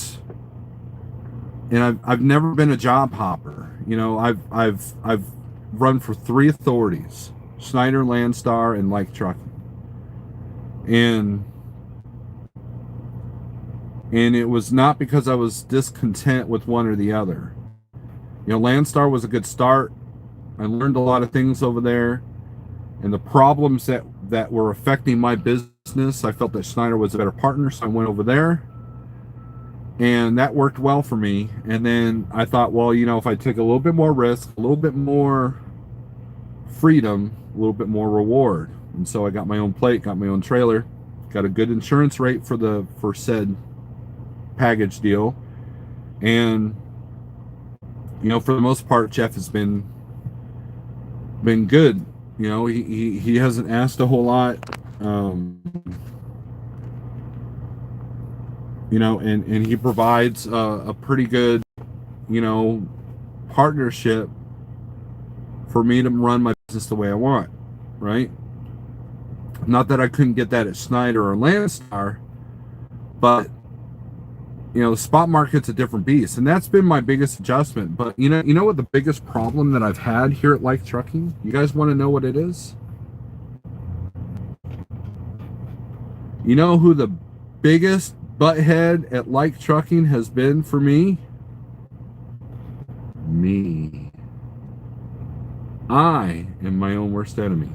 I've never been a job hopper. You know, I've run for 3 authorities: Schneider, Landstar, and Like Trucking. And it was not because I was discontent with one or the other. You know, Landstar was a good start. I learned a lot of things over there, and the problems that were affecting my business, I felt that Schneider was a better partner, so I went over there, and that worked well for me. And then I thought, well, you know, if I take a little bit more risk, a little bit more freedom, a little bit more reward. And so I got my own plate, got my own trailer, got a good insurance rate for said package deal. And you know, for the most part, Jeff has been good. You know, he hasn't asked a whole lot. You know, and he provides a pretty good, you know, partnership for me to run my business the way I want, right? Not that I couldn't get that at Schneider or Landstar, but you know, the spot market's a different beast, and that's been my biggest adjustment. But you know what the biggest problem that I've had here at Like Trucking? You guys want to know what it is? You know who the biggest butthead at Like Trucking has been for me? Me. I am my own worst enemy.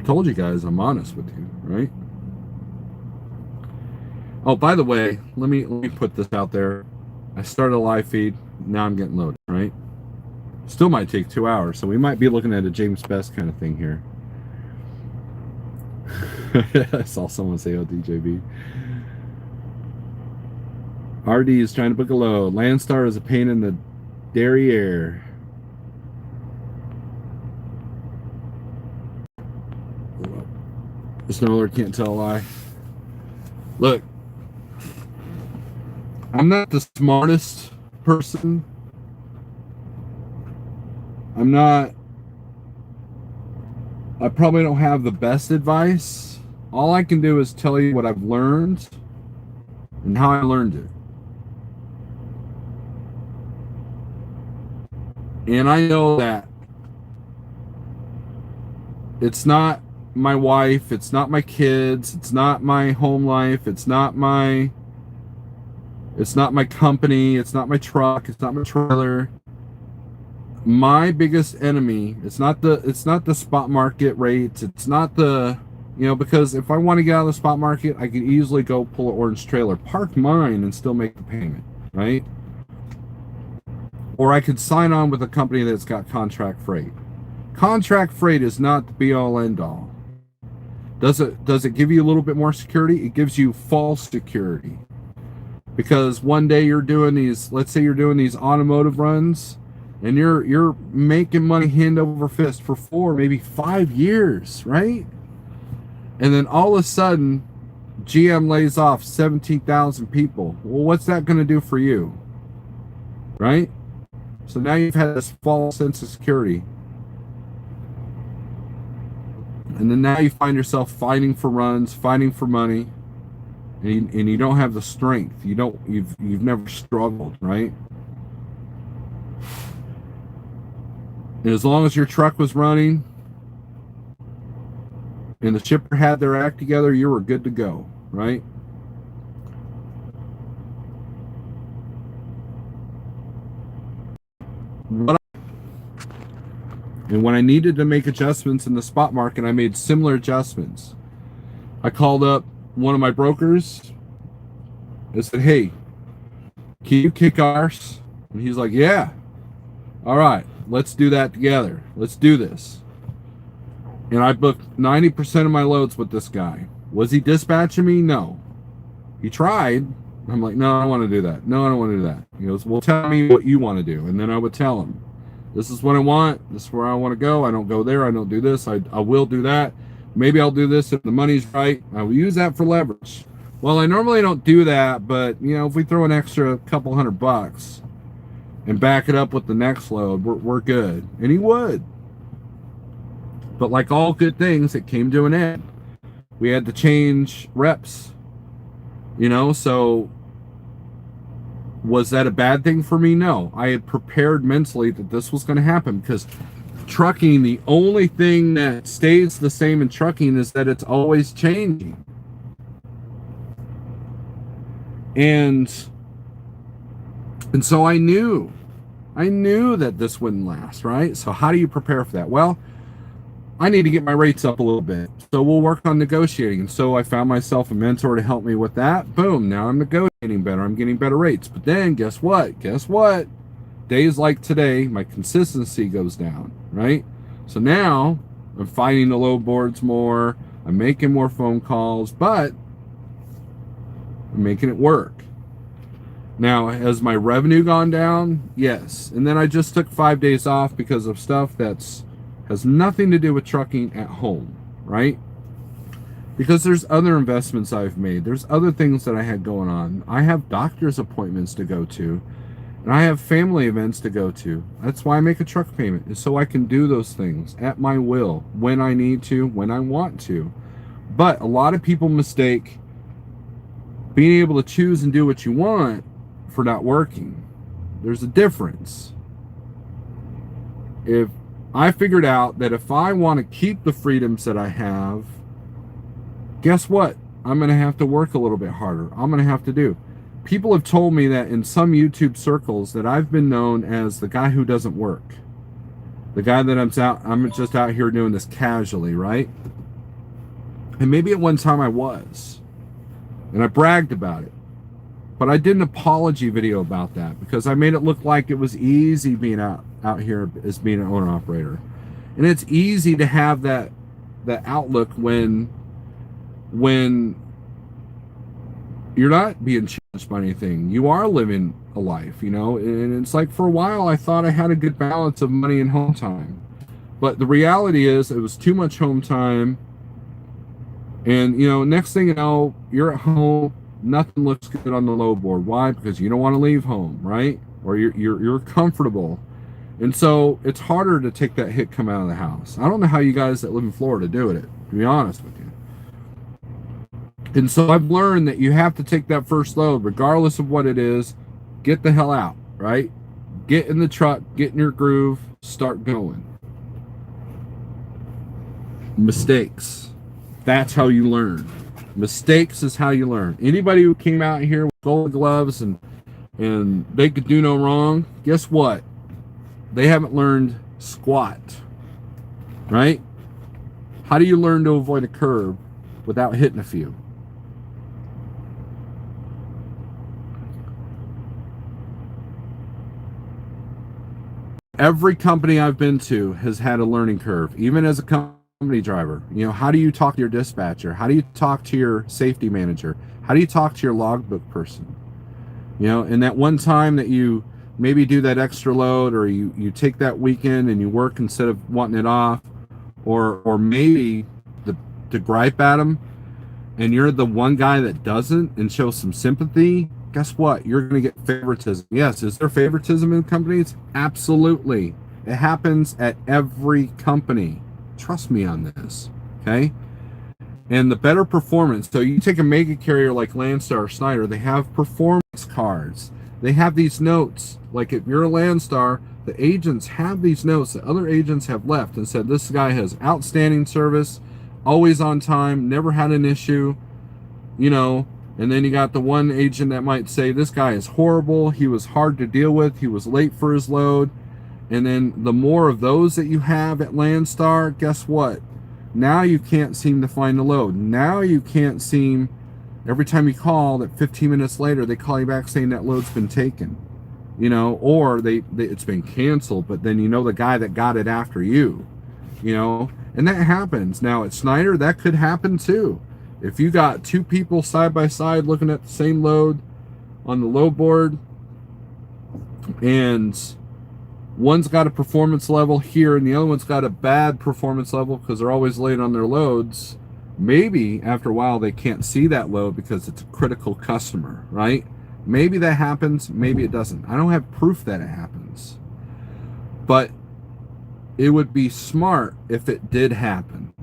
Told you guys I'm honest with you, right? Oh, by the way, let me put this out there. I started a live feed. Now I'm getting loaded, right? Still might take 2 hours, so we might be looking at a James Best kind of thing here. I saw someone say, "Oh, DJB." RD is trying to book a load. Landstar is a pain in the derriere. The snow alert can't tell a lie. Look, I'm not the smartest person. I probably don't have the best advice. All I can do is tell you what I've learned and how I learned it. And I know that it's not my wife, it's not my kids, it's not my home life, it's not my company, it's not my truck, it's not my trailer. My biggest enemy, it's not the spot market rates, it's not the, you know, because if I want to get out of the spot market, I could easily go pull an orange trailer, park mine, and still make the payment, right? Or I could sign on with a company that's got contract freight. Contract freight is not the be all end all. Does it give you a little bit more security? It gives you false security. Because one day you're doing these, let's say you're doing these automotive runs, and you're making money hand over fist for 4, maybe 5 years, right? And then all of a sudden, GM lays off 17,000 people. Well, what's that going to do for you? Right? So now you've had this false sense of security. And then now you find yourself fighting for runs, fighting for money, and you don't have the strength. You've never struggled, right? And as long as your truck was running and the shipper had their act together, you were good to go, right? And when I needed to make adjustments in the spot market, I made similar adjustments. I called up one of my brokers. I said, hey, can you kick ours? And he's like, yeah. All right, let's do that together. Let's do this. And I booked 90% of my loads with this guy. Was he dispatching me? No. He tried. I'm like, no, I don't want to do that. No, I don't want to do that. He goes, well, tell me what you want to do. And then I would tell him, this is what I want. This is where I want to go. I don't go there. I don't do this. I will do that. Maybe I'll do this if the money's right. I will use that for leverage. Well, I normally don't do that, but, if we throw an extra couple $100 and back it up with the next load, we're good. And he would. But like all good things, it came to an end. We had to change reps, so was that a bad thing for me? No. I had prepared mentally that this was going to happen, because trucking, the only thing that stays the same in trucking is that it's always changing. And so I knew that this wouldn't last, right? So how do you prepare for that? Well, I need to get my rates up a little bit. So we'll work on negotiating. And so I found myself a mentor to help me with that. Boom, now I'm negotiating better. I'm getting better rates. But then guess what? Days like today, my consistency goes down, right? So now I'm fighting the load boards more. I'm making more phone calls, but I'm making it work. Now, has my revenue gone down? Yes. And then I just took 5 days off because of stuff that's has nothing to do with trucking at home, right? Because there's other investments I've made. There's other things that I had going on. I have doctor's appointments to go to, and I have family events to go to. That's why I make a truck payment, is so I can do those things at my will, when I need to, when I want to. But a lot of people mistake being able to choose and do what you want for not working. There's a difference. If I figured out that if I want to keep the freedoms that I have, guess what? I'm going to have to work a little bit harder. I'm going to have to do. People have told me that in some YouTube circles that I've been known as the guy who doesn't work. The guy that I'm just out here doing this casually, right? And maybe at one time I was. And I bragged about it. But I did an apology video about that because I made it look like it was easy being out here as being an owner-operator. And it's easy to have that outlook when you're not being challenged by anything. You are living a life, and it's like for a while I thought I had a good balance of money and home time. But the reality is it was too much home time. And, next thing you know, you're at home, nothing looks good on the load board. Why? Because you don't want to leave home, right? Or you're comfortable. And so it's harder to take that hit come out of the house. I don't know how you guys that live in Florida do it, to be honest with you. And so I've learned that you have to take that first load, regardless of what it is. Get the hell out, right? Get in the truck, get in your groove, start going. Mistakes. That's how you learn. Mistakes is how you learn. Anybody who came out here with gold gloves and they could do no wrong, guess what? They haven't learned squat, right? How do you learn to avoid a curb without hitting a few? Every company I've been to has had a learning curve, even as a company driver. How do you talk to your dispatcher? How do you talk to your safety manager? How do you talk to your logbook person? And that one time that you maybe do that extra load, or you take that weekend and you work instead of wanting it off, or maybe to gripe at them, and you're the one guy that doesn't and show some sympathy, guess what? You're going to get favoritism. Yes, is there favoritism in companies? Absolutely. It happens at every company. Trust me on this, okay? And the better performance, so you take a mega carrier like Landstar or Schneider, they have performance cards. They have these notes. Like if you're a Landstar, the agents have these notes that other agents have left and said, this guy has outstanding service, always on time, never had an issue, and then you got the one agent that might say, this guy is horrible, he was hard to deal with, he was late for his load. And then the more of those that you have at Landstar, guess what? Now you can't seem to find the load. Now you can't seem, every time you call, that 15 minutes later, they call you back saying that load's been taken. You know, or they it's been canceled, but then you know the guy that got it after you. You know, and that happens. Now at Schneider, that could happen too. If you got two people side by side looking at the same load on the load board, and one's got a performance level here and the other one's got a bad performance level because they're always late on their loads, maybe after a while they can't see that load because it's a critical customer, right? Maybe that happens, maybe it doesn't. I don't have proof that it happens, but it would be smart if it did happen.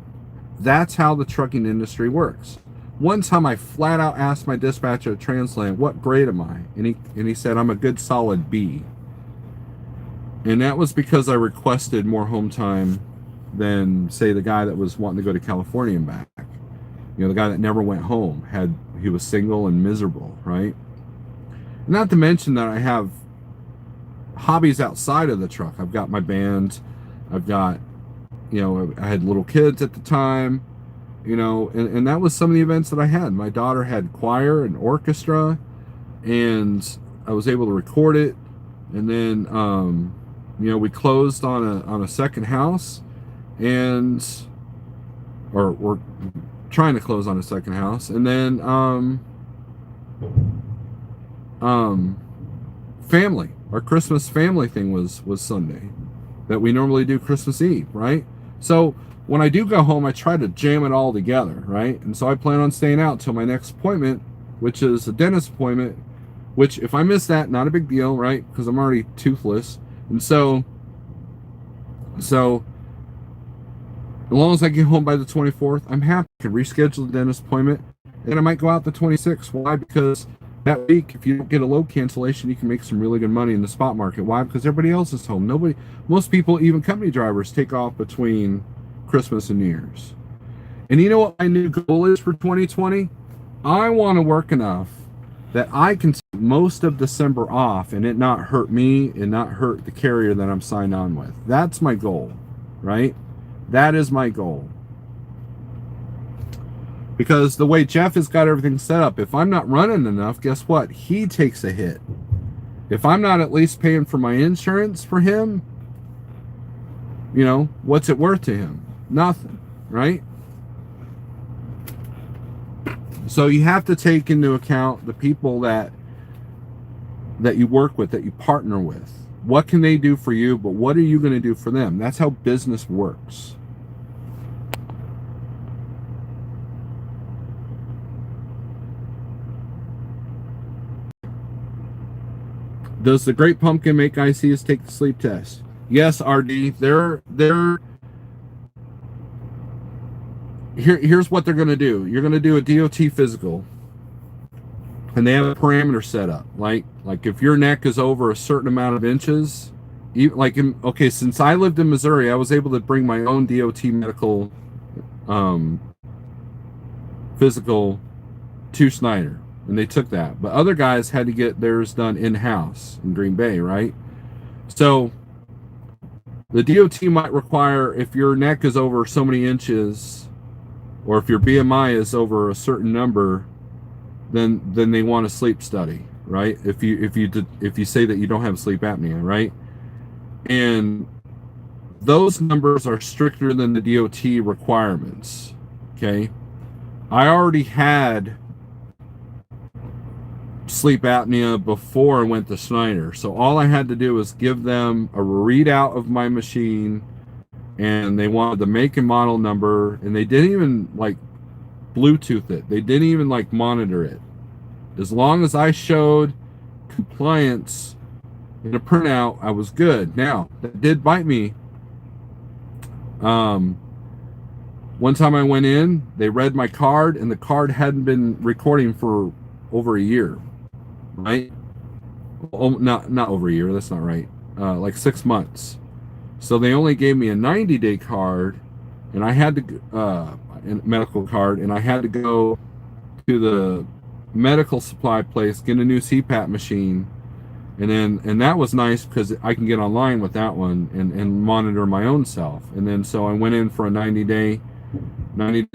That's how the trucking industry works. One time I flat out asked my dispatcher at Transland, what grade am I? And he said, I'm a good solid B. And that was because I requested more home time than, say, the guy that was wanting to go to California and back. You know, the guy that never went home, he was single and miserable, right? Not to mention that I have hobbies outside of the truck. I've got my band. I've got, you know, I had little kids at the time, you know, and that was some of the events that I had. My daughter had choir and orchestra, and I was able to record it. And then, you know, we closed on a second house, or we're trying to close on a second house. And then, family, our Christmas family thing was Sunday, that we normally do Christmas Eve, right? So when I do go home, I try to jam it all together, right? And so I plan on staying out till my next appointment, which is a dentist appointment, which if I miss that, not a big deal, right? Because I'm already toothless. And so as long as I get home by the 24th, I'm happy to reschedule the dentist appointment, and I might go out the 26th. Why? Because that week, if you don't get a load cancellation, you can make some really good money in the spot market. Why? Because everybody else is home. Most people, even company drivers, take off between Christmas and New Year's. And you know what my new goal is for 2020? I want to work enough that I can take most of December off and it not hurt me and not hurt the carrier that I'm signed on with. That's my goal, right? That is my goal. Because the way Jeff has got everything set up, if I'm not running enough, guess what? He takes a hit. If I'm not at least paying for my insurance for him, you know, what's it worth to him? Nothing, right? So you have to take into account the people that you work with, that you partner with. What can they do for you, but what are you going to do for them? That's how business works. Does the Great Pumpkin make ICs take the sleep test? Yes, RD. Here's what they're going to do. You're going to do a DOT physical, and they have a parameter set up. Like if your neck is over a certain amount of inches, since I lived in Missouri, I was able to bring my own DOT medical physical to Schneider, and they took that. But other guys had to get theirs done in-house in Green Bay, right? So the DOT might require, if your neck is over so many inches, or if your BMI is over a certain number, then they want a sleep study, right? If you say that you don't have sleep apnea, right? And those numbers are stricter than the DOT requirements. Okay, I already had sleep apnea before I went to Schneider, so all I had to do was give them a readout of my machine, and they wanted the make and model number, and they didn't even like Bluetooth it. They didn't even like monitor it. As long as I showed compliance in a printout, I was good. Now, that did bite me. One time I went in, they read my card, and the card hadn't been recording for over a year, right? Oh, not over a year, that's not right. Like 6 months. So they only gave me a 90-day card, and I had to, medical card, and I had to go to the medical supply place, get a new CPAP machine, And that was nice because I can get online with that one and monitor my own self. And then so I went in for a 90 days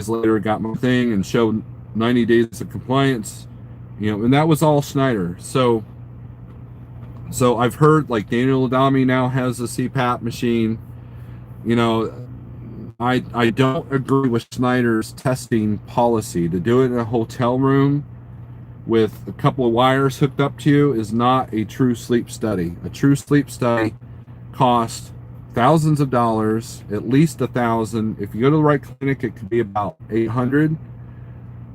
later, got my thing and showed 90 days of compliance, and that was all Schneider. So I've heard like Daniel Adami now has a CPAP machine. I don't agree with Schneider's testing policy. To do it in a hotel room with a couple of wires hooked up to you is not a true sleep study. A true sleep study costs thousands of dollars, at least $1,000. If you go to the right clinic, it could be about $800.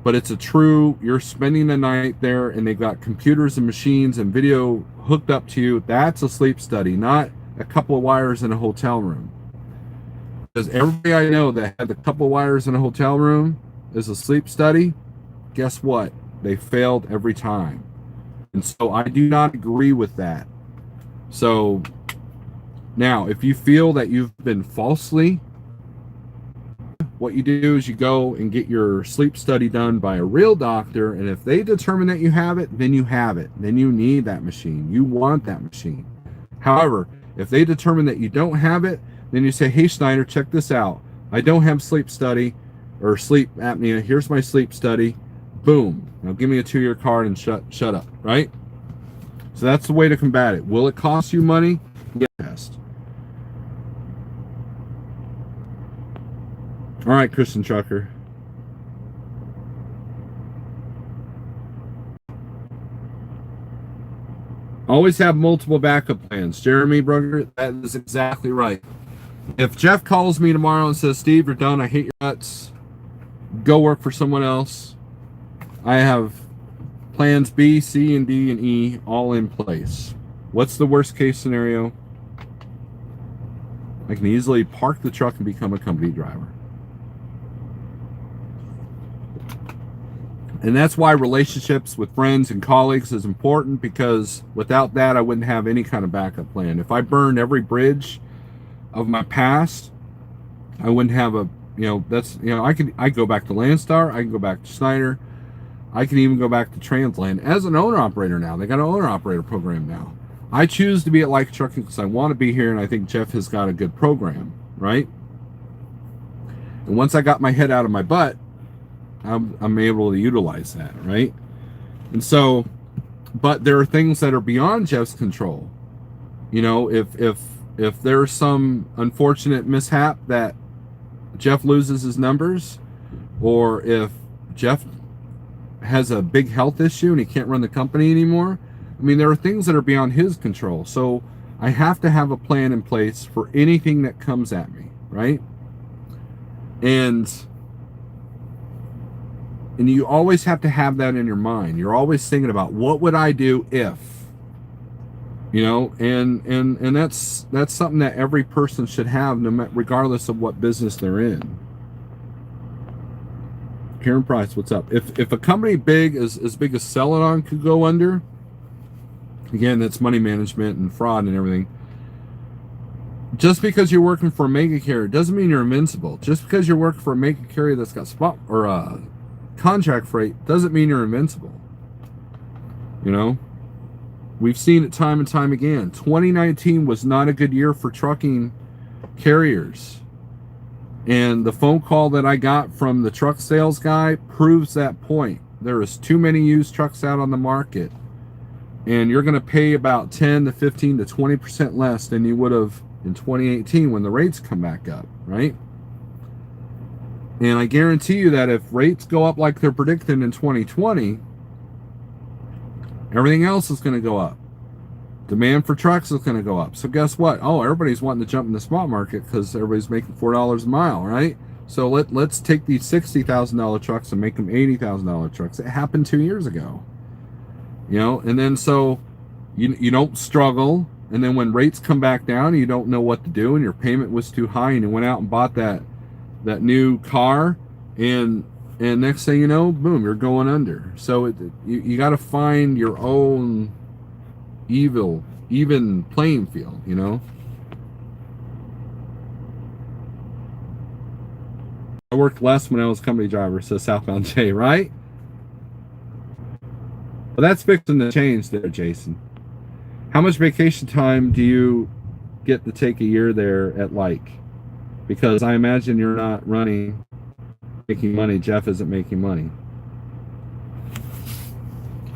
But it's you're spending the night there and they've got computers and machines and video hooked up to you. That's a sleep study, not a couple of wires in a hotel room. Because everybody I know that had a couple of wires in a hotel room is a sleep study, guess what? They failed every time. And so I do not agree with that. So now, if you feel that you've been falsely, what you do is you go and get your sleep study done by a real doctor. And if they determine that you have it, then you have it. Then you need that machine. You want that machine. However, if they determine that you don't have it, then you say, hey, Schneider, check this out. I don't have sleep study or sleep apnea. Here's my sleep study. Boom. Now give me a 2-year card and shut up, right? So that's the way to combat it. Will it cost you money? Yes. All right, Christian Trucker. Always have multiple backup plans. Jeremy Brugger, that is exactly right. If Jeff calls me tomorrow and says, Steve, you're done, I hate your guts, go work for someone else, I have plans B, C, and D, and E all in place. What's the worst case scenario? I can easily park the truck and become a company driver. And that's why relationships with friends and colleagues is important, because without that, I wouldn't have any kind of backup plan. If I burned every bridge of my past, I wouldn't have I go back to Landstar, I can go back to Schneider, I can even go back to Transland as an owner-operator now. They got an owner-operator program now. I choose to be at Like Trucking because I want to be here, and I think Jeff has got a good program, right? And once I got my head out of my butt, I'm able to utilize that, right? And so, but there are things that are beyond Jeff's control. If there's some unfortunate mishap that Jeff loses his numbers, or if Jeff has a big health issue and he can't run the company anymore, I mean, there are things that are beyond his control. So I have to have a plan in place for anything that comes at me, right? And you always have to have that in your mind. You're always thinking about, what would I do if, and that's something that every person should have, regardless of what business they're in. Karen Price, what's up? If a company big as big as Celadon could go under, again, that's money management and fraud and everything. Just because you're working for a mega carrier doesn't mean you're invincible. Just because you're working for a mega carrier that's got spot or contract freight doesn't mean you're invincible. We've seen it time and time again. 2019 was not a good year for trucking carriers. And the phone call that I got from the truck sales guy proves that point. There is too many used trucks out on the market. And you're going to pay about 10 to 15 to 20% less than you would have in 2018 when the rates come back up, right? And I guarantee you that if rates go up like they're predicting in 2020, everything else is going to go up. Demand for trucks is going to go up. So guess what? Oh, everybody's wanting to jump in the spot market because everybody's making $4 a mile, right? So let's take these $60,000 trucks and make them $80,000 trucks. It happened 2 years ago. And then so you don't struggle. And then when rates come back down, you don't know what to do, and your payment was too high, and you went out and bought that new car, and next thing you know, boom, you're going under. So you got to find your own even playing field, I worked less when I was company driver, says Southbound Jay, right? Well, that's fixing to change there, Jason. How much vacation time do you get to take a year there at like? Because I imagine you're not making money. Jeff isn't making money.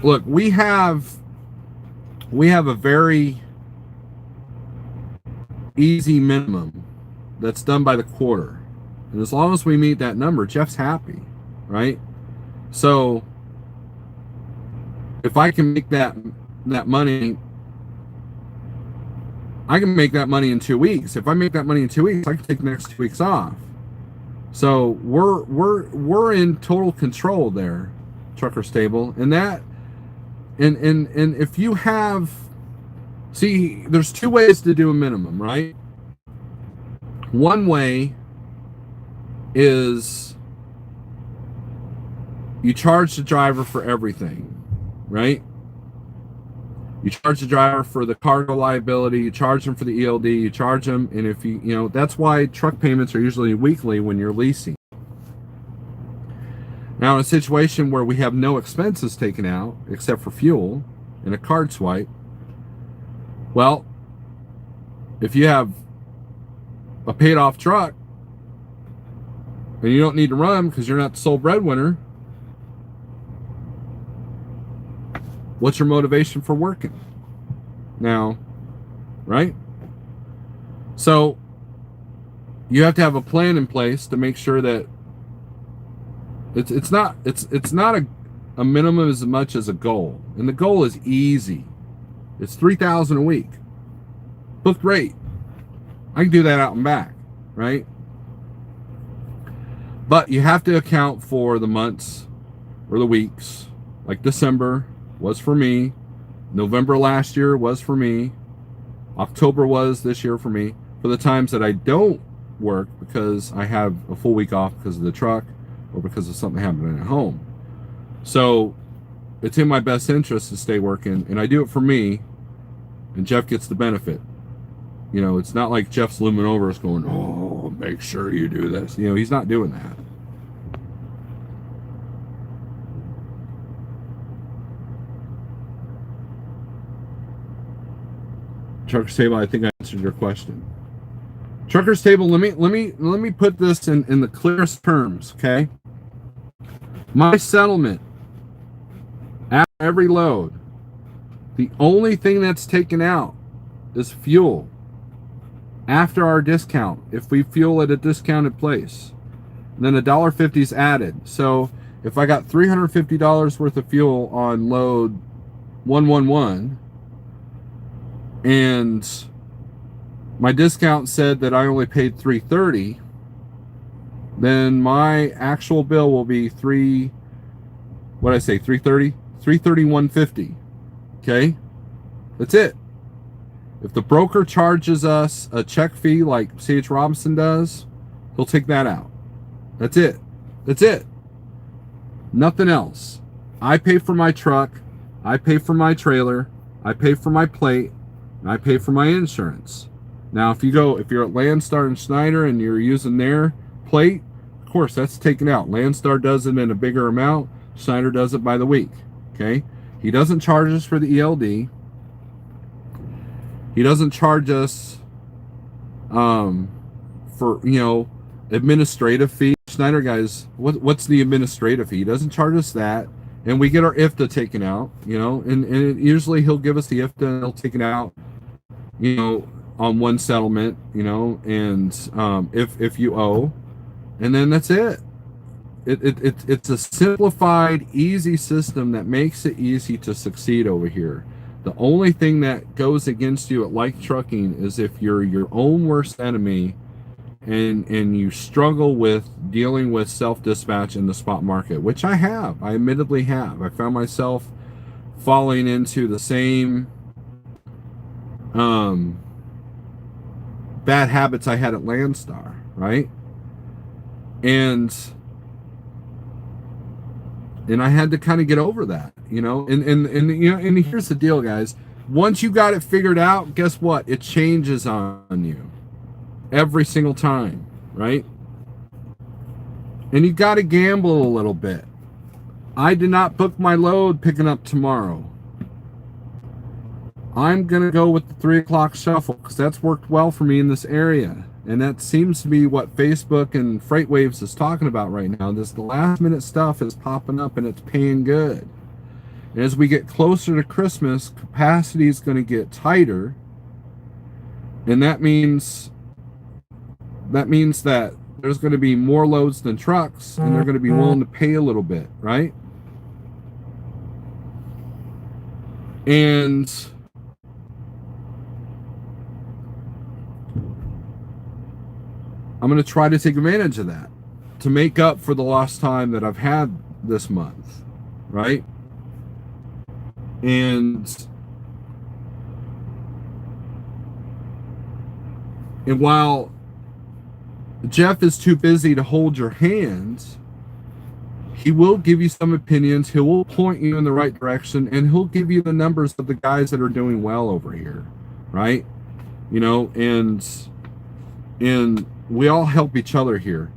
Look, we have a very easy minimum that's done by the quarter. And as long as we meet that number, Jeff's happy, right? So if I can make that money, I can make that money in 2 weeks. If I make that money in 2 weeks, I can take the next 2 weeks off. So we're in total control there, Trucker Stable. And that and if you have, see, there's two ways to do a minimum, right? One way is you charge the driver for everything, right? You charge the driver for the cargo liability, you charge them for the ELD, you charge them, and if you know, that's why truck payments are usually weekly when you're leasing. Now, in a situation where we have no expenses taken out, except for fuel and a card swipe, well, if you have a paid off truck and you don't need to run because you're not the sole breadwinner, what's your motivation for working now, right? So you have to have a plan in place to make sure that it's not a minimum as much as a goal. And the goal is easy. It's $3,000 a week. Booked rate. I can do that out and back, right? But you have to account for the months or the weeks. Like December was for me. November last year was for me. October was this year for me. For the times that I don't work because I have a full week off because of the truck or because of something happening at home. So it's in my best interest to stay working, and I do it for me, and Jeff gets the benefit. You know, it's not like Jeff's looming over us going, oh, make sure you do this. You know, he's not doing that. Trucker Stable, I think I answered your question. Trucker Stable, let me put this in the clearest terms, okay? My settlement after every load, the only thing that's taken out is fuel after our discount, if we fuel at a discounted place. And then $1.50 is added. So if I got $350 worth of fuel on load 111 and my discount said that I only paid $330, then my actual bill will be $331.50. Okay, that's it. If the broker charges us a check fee like C.H. Robinson does, he'll take that out. That's it. That's it. Nothing else. I pay for my truck, I pay for my trailer, I pay for my plate, and I pay for my insurance. Now, if you're at Landstar and Schneider and you're using their plate, of course, that's taken out. Landstar does it in a bigger amount. Schneider does it by the week. Okay? He doesn't charge us for the ELD. He doesn't charge us for, administrative fee. Schneider guys, what's the administrative fee? He doesn't charge us that. And we get our IFTA taken out, and usually he'll give us the IFTA and he'll take it out, on one settlement, and if you owe, and then that's it. It's a simplified, easy system that makes it easy to succeed over here. The only thing that goes against you at Like Trucking is if you're your own worst enemy and you struggle with dealing with self-dispatch in the spot market, which I admittedly have. I found myself falling into the same bad habits I had at Landstar, right? And I had to kind of get over that, and here's the deal, guys. Once you got it figured out, guess what? It changes on you every single time, right? And you got to gamble a little bit. I did not book my load picking up tomorrow. I'm going to go with the 3 o'clock shuffle because that's worked well for me in this area. And that seems to be what Facebook and FreightWaves is talking about right now. This last minute stuff is popping up and it's paying good. And as we get closer to Christmas, capacity is going to get tighter. And that means that there's going to be more loads than trucks, and they're going to be willing to pay a little bit, right? And I'm going to try to take advantage of that to make up for the lost time that I've had this month, right? And while Jeff is too busy to hold your hand, he will give you some opinions. He will point you in the right direction, and he'll give you the numbers of the guys that are doing well over here, right? You know, and we all help each other here.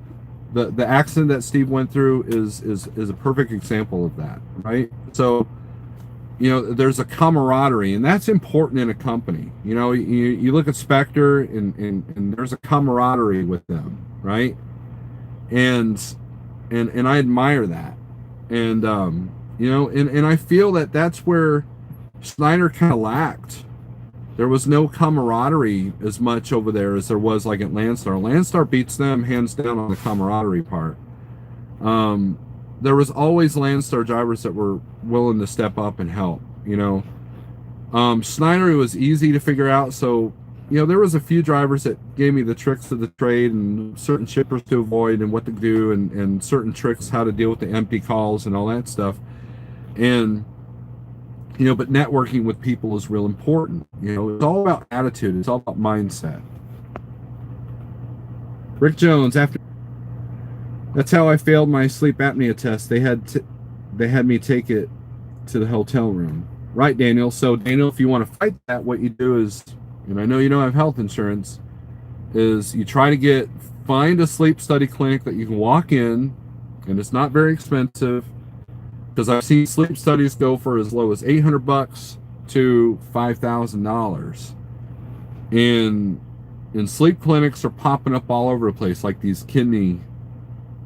The accident that Steve went through is a perfect example of that, right? So, you know, there's a camaraderie, and that's important in a company. You know, you look at Spectre, and there's a camaraderie with them, right? And I admire that. And you know, and I feel that that's where Schneider kind of lacked. There was no camaraderie as much over there as there was like at Landstar. Landstar beats them hands down on the camaraderie part. There was always Landstar drivers that were willing to step up and help, you know. Schneider, it was easy to figure out. So, you know, there was a few drivers that gave me the tricks of the trade and certain shippers to avoid and what to do and certain tricks how to deal with the empty calls and all that stuff. And, you know, but networking with people is real important. You know, it's all about attitude. It's all about mindset. Rick Jones, that's how I failed my sleep apnea test. They had me take it to the hotel room. Right, Daniel. So, Daniel, if you want to fight that, what you do is, and I know you don't have health insurance, is you try to find a sleep study clinic that you can walk in, and it's not very expensive, because I've seen sleep studies go for as low as $800 to $5,000. And sleep clinics are popping up all over the place, like these kidney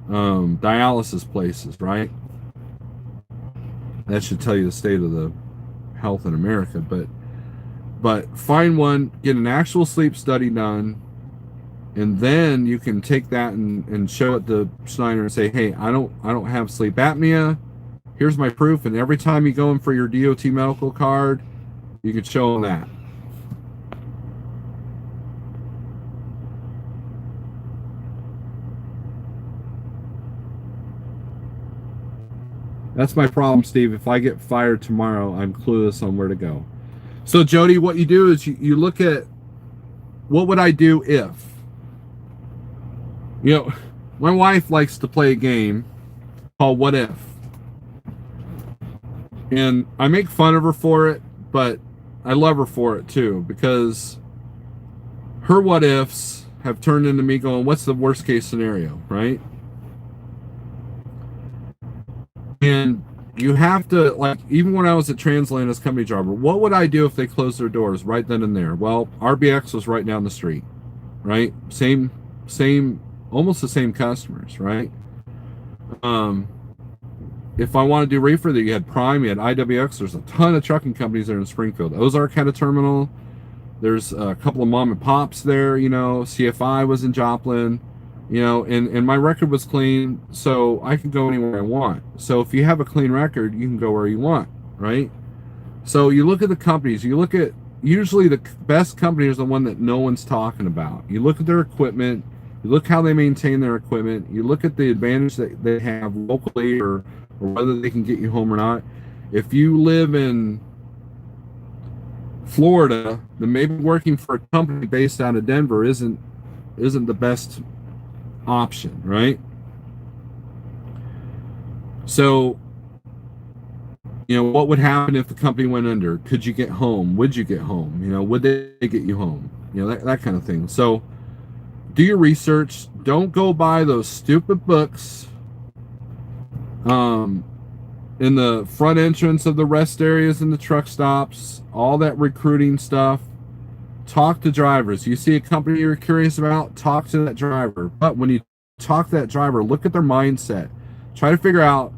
dialysis places, right? That should tell you the state of the health in America. But find one, get an actual sleep study done, and then you can take that and show it to Schneider and say, hey, I don't have sleep apnea. Here's my proof. And every time you go in for your DOT medical card, you can show them that. That's my problem, Steve. If I get fired tomorrow, I'm clueless on where to go. So, Jody, what you do is you look at what would I do if? You know, my wife likes to play a game called What If? And I make fun of her for it, but I love her for it too, because her what ifs have turned into me going, what's the worst case scenario, right? And you have to, like, even when I was at Transland as company driver, what would I do if they closed their doors right then and there? Well, RBX was right down the street, right? Same, almost the same customers, right? If I want to do reefer, you had Prime, you had IWX. There's a ton of trucking companies there in Springfield. Ozark had a terminal. There's a couple of mom and pops there, you know. CFI was in Joplin, you know, and my record was clean, so I could go anywhere I want. So if you have a clean record, you can go where you want, right? So you look at the companies. You look at, usually the best company is the one that no one's talking about. You look at their equipment. You look how they maintain their equipment. You look at the advantage that they have locally or whether they can get you home or not. If you live in Florida, then maybe working for a company based out of Denver isn't the best option, right? So, you know, what would happen if the company went under? Could you get home? Would you get home? You know, would they get you home? You know, that kind of thing. So do your research. Don't go buy those stupid books in the front entrance of the rest areas and the truck stops, all that recruiting stuff. Talk to drivers. You see a company you're curious about, talk to that driver. But when you talk to that driver, look at their mindset. Try to figure out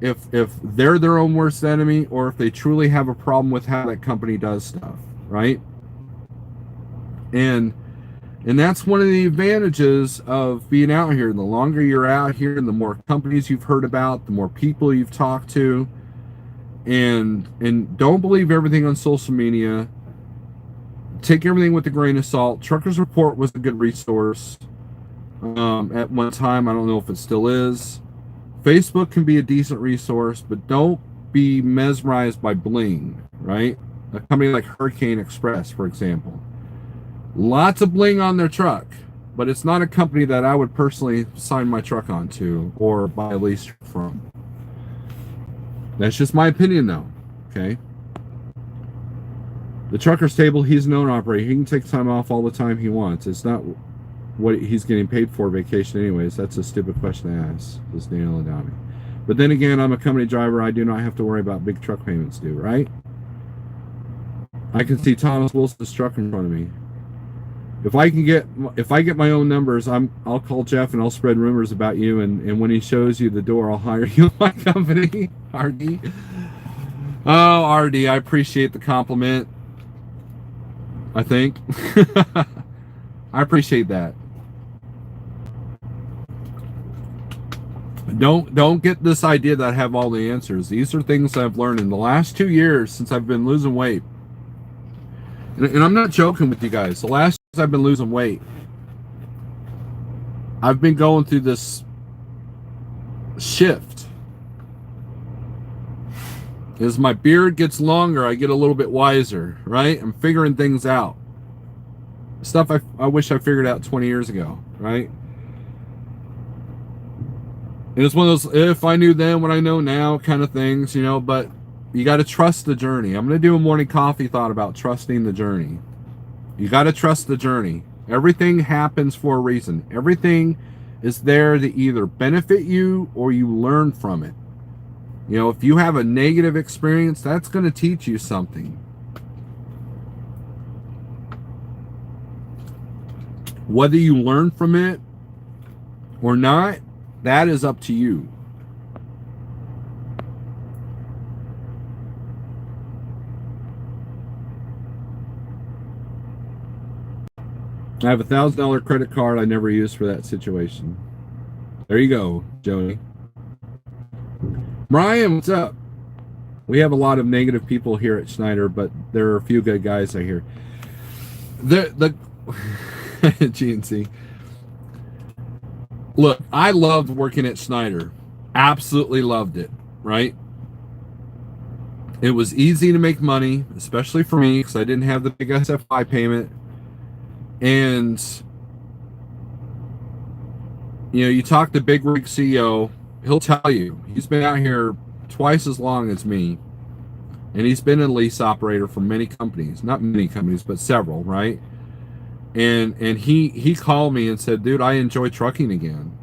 if they're their own worst enemy or if they truly have a problem with how that company does stuff, right? And that's one of the advantages of being out here. The longer you're out here, the more companies you've heard about, the more people you've talked to. And don't believe everything on social media. Take everything with a grain of salt. Truckers Report was a good resource at one time. I don't know if it still is. Facebook can be a decent resource, but don't be mesmerized by bling, right? A company like Hurricane Express, for example. Lots of bling on their truck, but it's not a company that I would personally sign my truck onto or buy a lease from. That's just my opinion, though, okay? The trucker's table, he's an owner operator. He can take time off all the time he wants. It's not what he's getting paid for vacation anyways. That's a stupid question to ask, says Daniel Adami. But then again, I'm a company driver. I do not have to worry about big truck payments due, right? I can see Thomas Wilson's truck in front of me. If I get my own numbers, I'll call Jeff and I'll spread rumors about you. And when he shows you the door, I'll hire you in my company, RD. Oh, RD, I appreciate the compliment. I think. I appreciate that. Don't get this idea that I have all the answers. These are things I've learned in the last 2 years since I've been losing weight. And I'm not joking with you guys. The last years I've been losing weight, I've been going through this shift. As my beard gets longer, I get a little bit wiser, right? I'm figuring things out. Stuff I wish I figured out 20 years ago, right? And it's one of those, if I knew then what I know now kind of things, you know, but you got to trust the journey. I'm going to do a morning coffee thought about trusting the journey. You got to trust the journey. Everything happens for a reason. Everything is there to either benefit you or you learn from it. You know, if you have a negative experience, that's going to teach you something. Whether you learn from it or not, that is up to you. I have a $1,000 credit card I never used for that situation. There you go, Joni. Brian, what's up? We have a lot of negative people here at Schneider, but there are a few good guys I hear. The GNC. Look, I loved working at Schneider. Absolutely loved it, right? It was easy to make money, especially for me, because I didn't have the big SFI payment. And, you know, you talk to bigrigceo, he'll tell you, he's been out here twice as long as me. And he's been a lease operator for many companies. Not many companies, but several, right? And he called me and said, dude, I enjoy trucking again.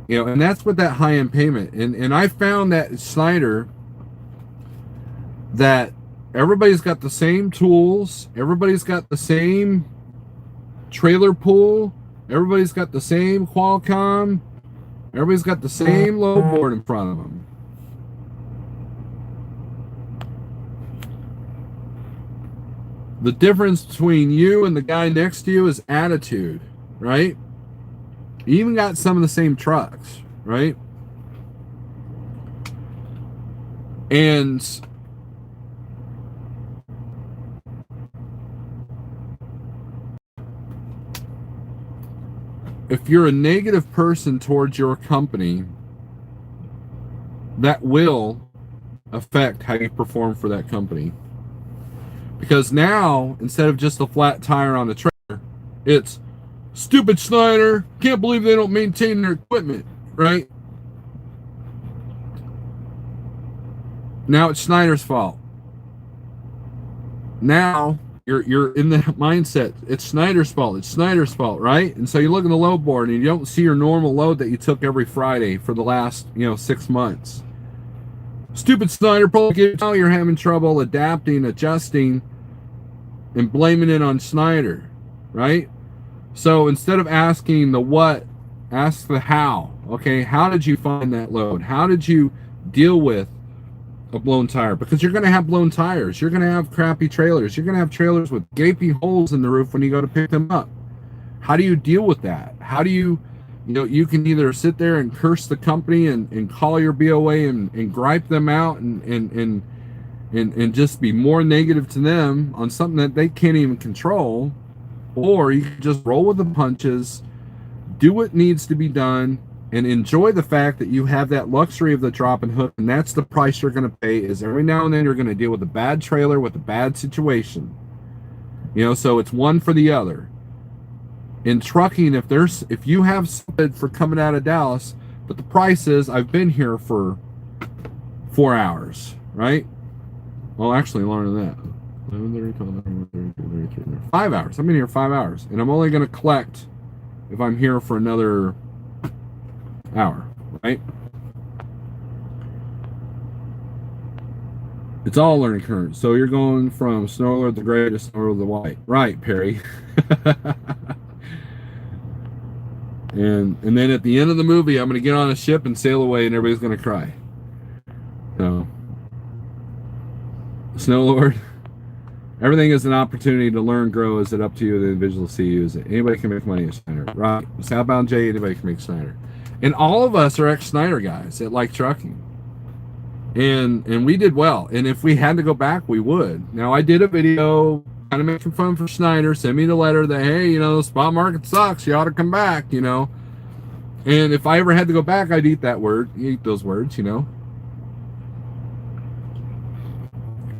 You know, and that's with that high-end payment. And I found that at Schneider that everybody's got the same tools, everybody's got the same trailer pool, everybody's got the same Qualcomm, everybody's got the same load board in front of them. The difference between you and the guy next to you is attitude, right? You even got some of the same trucks, right? And if you're a negative person towards your company, that will affect how you perform for that company. Because now, instead of just a flat tire on the trailer, it's stupid Schneider, can't believe they don't maintain their equipment, right? Now it's Schneider's fault. Now you're in the mindset, it's Schneider's fault, right? And so you look at the load board and you don't see your normal load that you took every Friday for the last, 6 months. Stupid Schneider probably now you're having trouble adapting, adjusting, and blaming it on Schneider, right? So instead of asking the what, ask the how. Okay, how did you find that load? How did you deal with a blown tire? Because you're going to have blown tires. You're going to have crappy trailers. You're going to have trailers with gaping holes in the roof when you go to pick them up. How do you deal with that? How do you, you can either sit there and curse the company and call your BOA and gripe them out and just be more negative to them on something that they can't even control, or you can just roll with the punches, do what needs to be done, and enjoy the fact that you have that luxury of the drop and hook, and that's the price you're going to pay. Is every now and then you're going to deal with a bad trailer with a bad situation, so it's one for the other. In trucking, if you have something for coming out of Dallas, but the price is, I've been here for 4 hours, right? Well, actually longer than that. 5 hours. I've been here 5 hours, and I'm only going to collect if I'm here for another hour, right? It's all learning curve. So you're going from Snowlord the Gray to Snowlord the White, right, Perry? and then at the end of the movie, I'm going to get on a ship and sail away, and everybody's going to cry. So, Snowlord, everything is an opportunity to learn, grow. Is it up to you, the individual, to see use it? Anybody can make money at Schneider. Right? Southbound J, anybody can make Schneider. And all of us are ex-Schneider guys that like trucking. And we did well. And if we had to go back, we would. Now, I did a video kind of making fun for Schneider. Send me the letter that, hey, the spot market sucks. You ought to come back, And if I ever had to go back, I'd eat those words,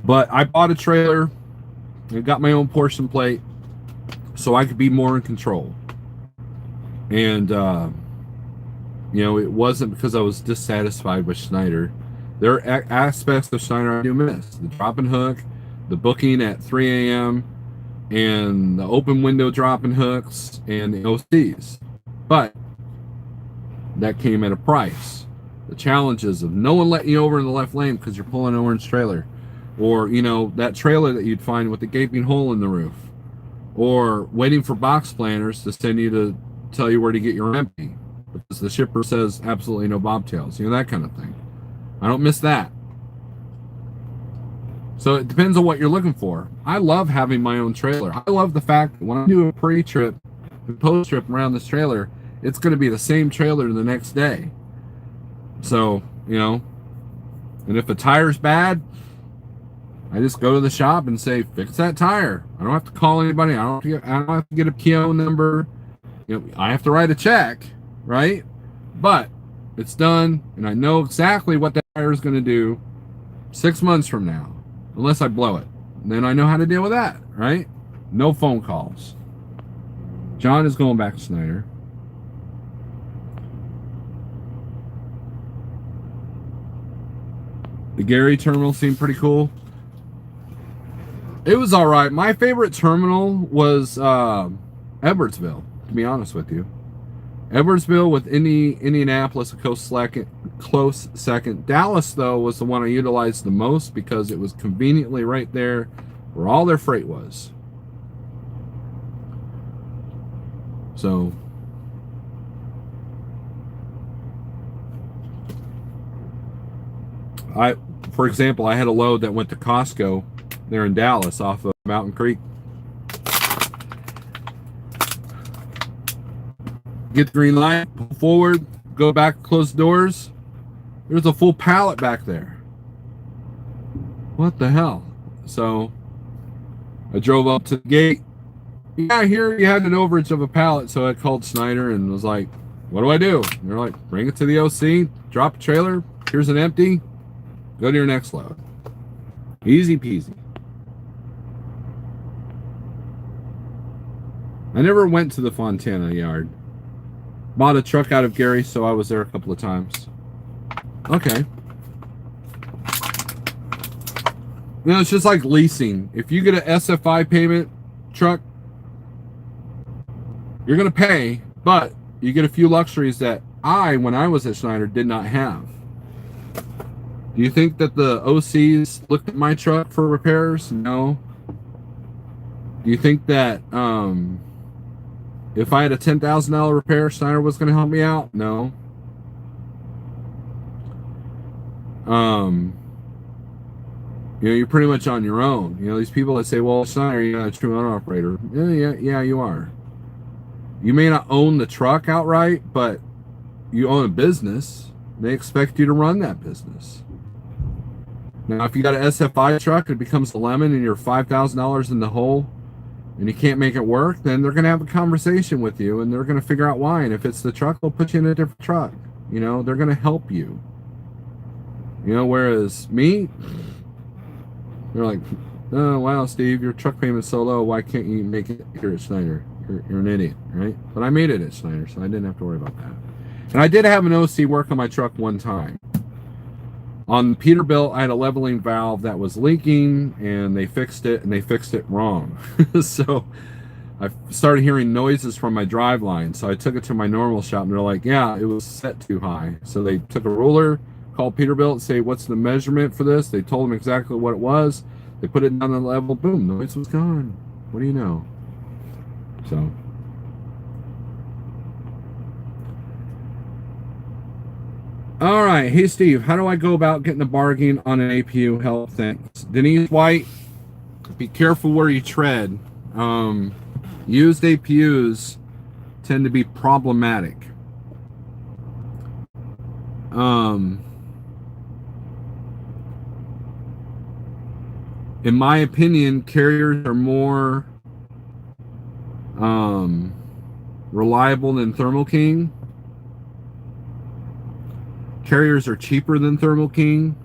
But I bought a trailer. I got my own portion plate so I could be more in control. And, it wasn't because I was dissatisfied with Schneider. There are aspects of Schneider I do miss. The drop and hook, the booking at 3 a.m., and the open window drop and hooks, and the OCs. But that came at a price. The challenges of no one letting you over in the left lane because you're pulling an orange trailer. Or, that trailer that you'd find with the gaping hole in the roof. Or waiting for box planners to send you to tell you where to get your empty. Because the shipper says absolutely no bobtails. That kind of thing. I don't miss that. So it depends on what you're looking for. I love having my own trailer. I love the fact that when I do a pre-trip and post-trip around this trailer, it's going to be the same trailer the next day. So, and if a tire's bad, I just go to the shop and say, fix that tire. I don't have to call anybody. I don't have to get a PO number. I have to write a check, right? But it's done, and I know exactly what that tire is going to do 6 months from now, unless I blow it. And then I know how to deal with that, right? No phone calls. John is going back to Schneider. The Gary terminal seemed pretty cool. It was all right. My favorite terminal was Edwardsville, to be honest with you. Edwardsville with Indianapolis, a close second. Dallas, though, was the one I utilized the most because it was conveniently right there where all their freight was. So, for example, I had a load that went to Costco there in Dallas off of Mountain Creek. Get the green light, pull forward, go back, close the doors. There's a full pallet back there. What the hell? So I drove up to the gate. Yeah, here you had an overage of a pallet, so I called Schneider and was like, what do I do? And they're like, bring it to the OC, drop a trailer, here's an empty, go to your next load. Easy peasy. I never went to the Fontana yard. Bought a truck out of Gary, so I was there a couple of times. Okay. It's just like leasing. If you get an SFI payment truck, you're going to pay, but you get a few luxuries that when I was at Schneider, did not have. Do you think that the OCs looked at my truck for repairs? No. Do you think that if I had a $10,000 repair, Schneider was going to help me out? No. You're pretty much on your own. These people that say, well, Schneider, you're not a true owner operator. Yeah, you are. You may not own the truck outright, but you own a business. They expect you to run that business. Now, if you got an SFI truck, it becomes a lemon and you're $5,000 in the hole and you can't make it work, then they're going to have a conversation with you and they're going to figure out why. And if it's the truck, they'll put you in a different truck. They're going to help you. Whereas me, they're like, oh, wow, Steve, your truck payment's so low. Why can't you make it here at Schneider? You're an idiot, right? But I made it at Schneider, so I didn't have to worry about that. And I did have an OC work on my truck one time. On Peterbilt, I had a leveling valve that was leaking, and they fixed it, and they fixed it wrong. So I started hearing noises from my driveline. So I took it to my normal shop, and they're like, yeah, it was set too high. So they took a ruler, called Peterbilt, and say, what's the measurement for this? They told them exactly what it was. They put it down the level, boom, noise was gone. What do you know? So, all right. Hey, Steve, how do I go about getting a bargain on an APU? Help, thanks. Denise White, be careful where you tread. Used APUs tend to be problematic. In my opinion, carriers are more reliable than Thermo King. Carriers are cheaper than Thermo King.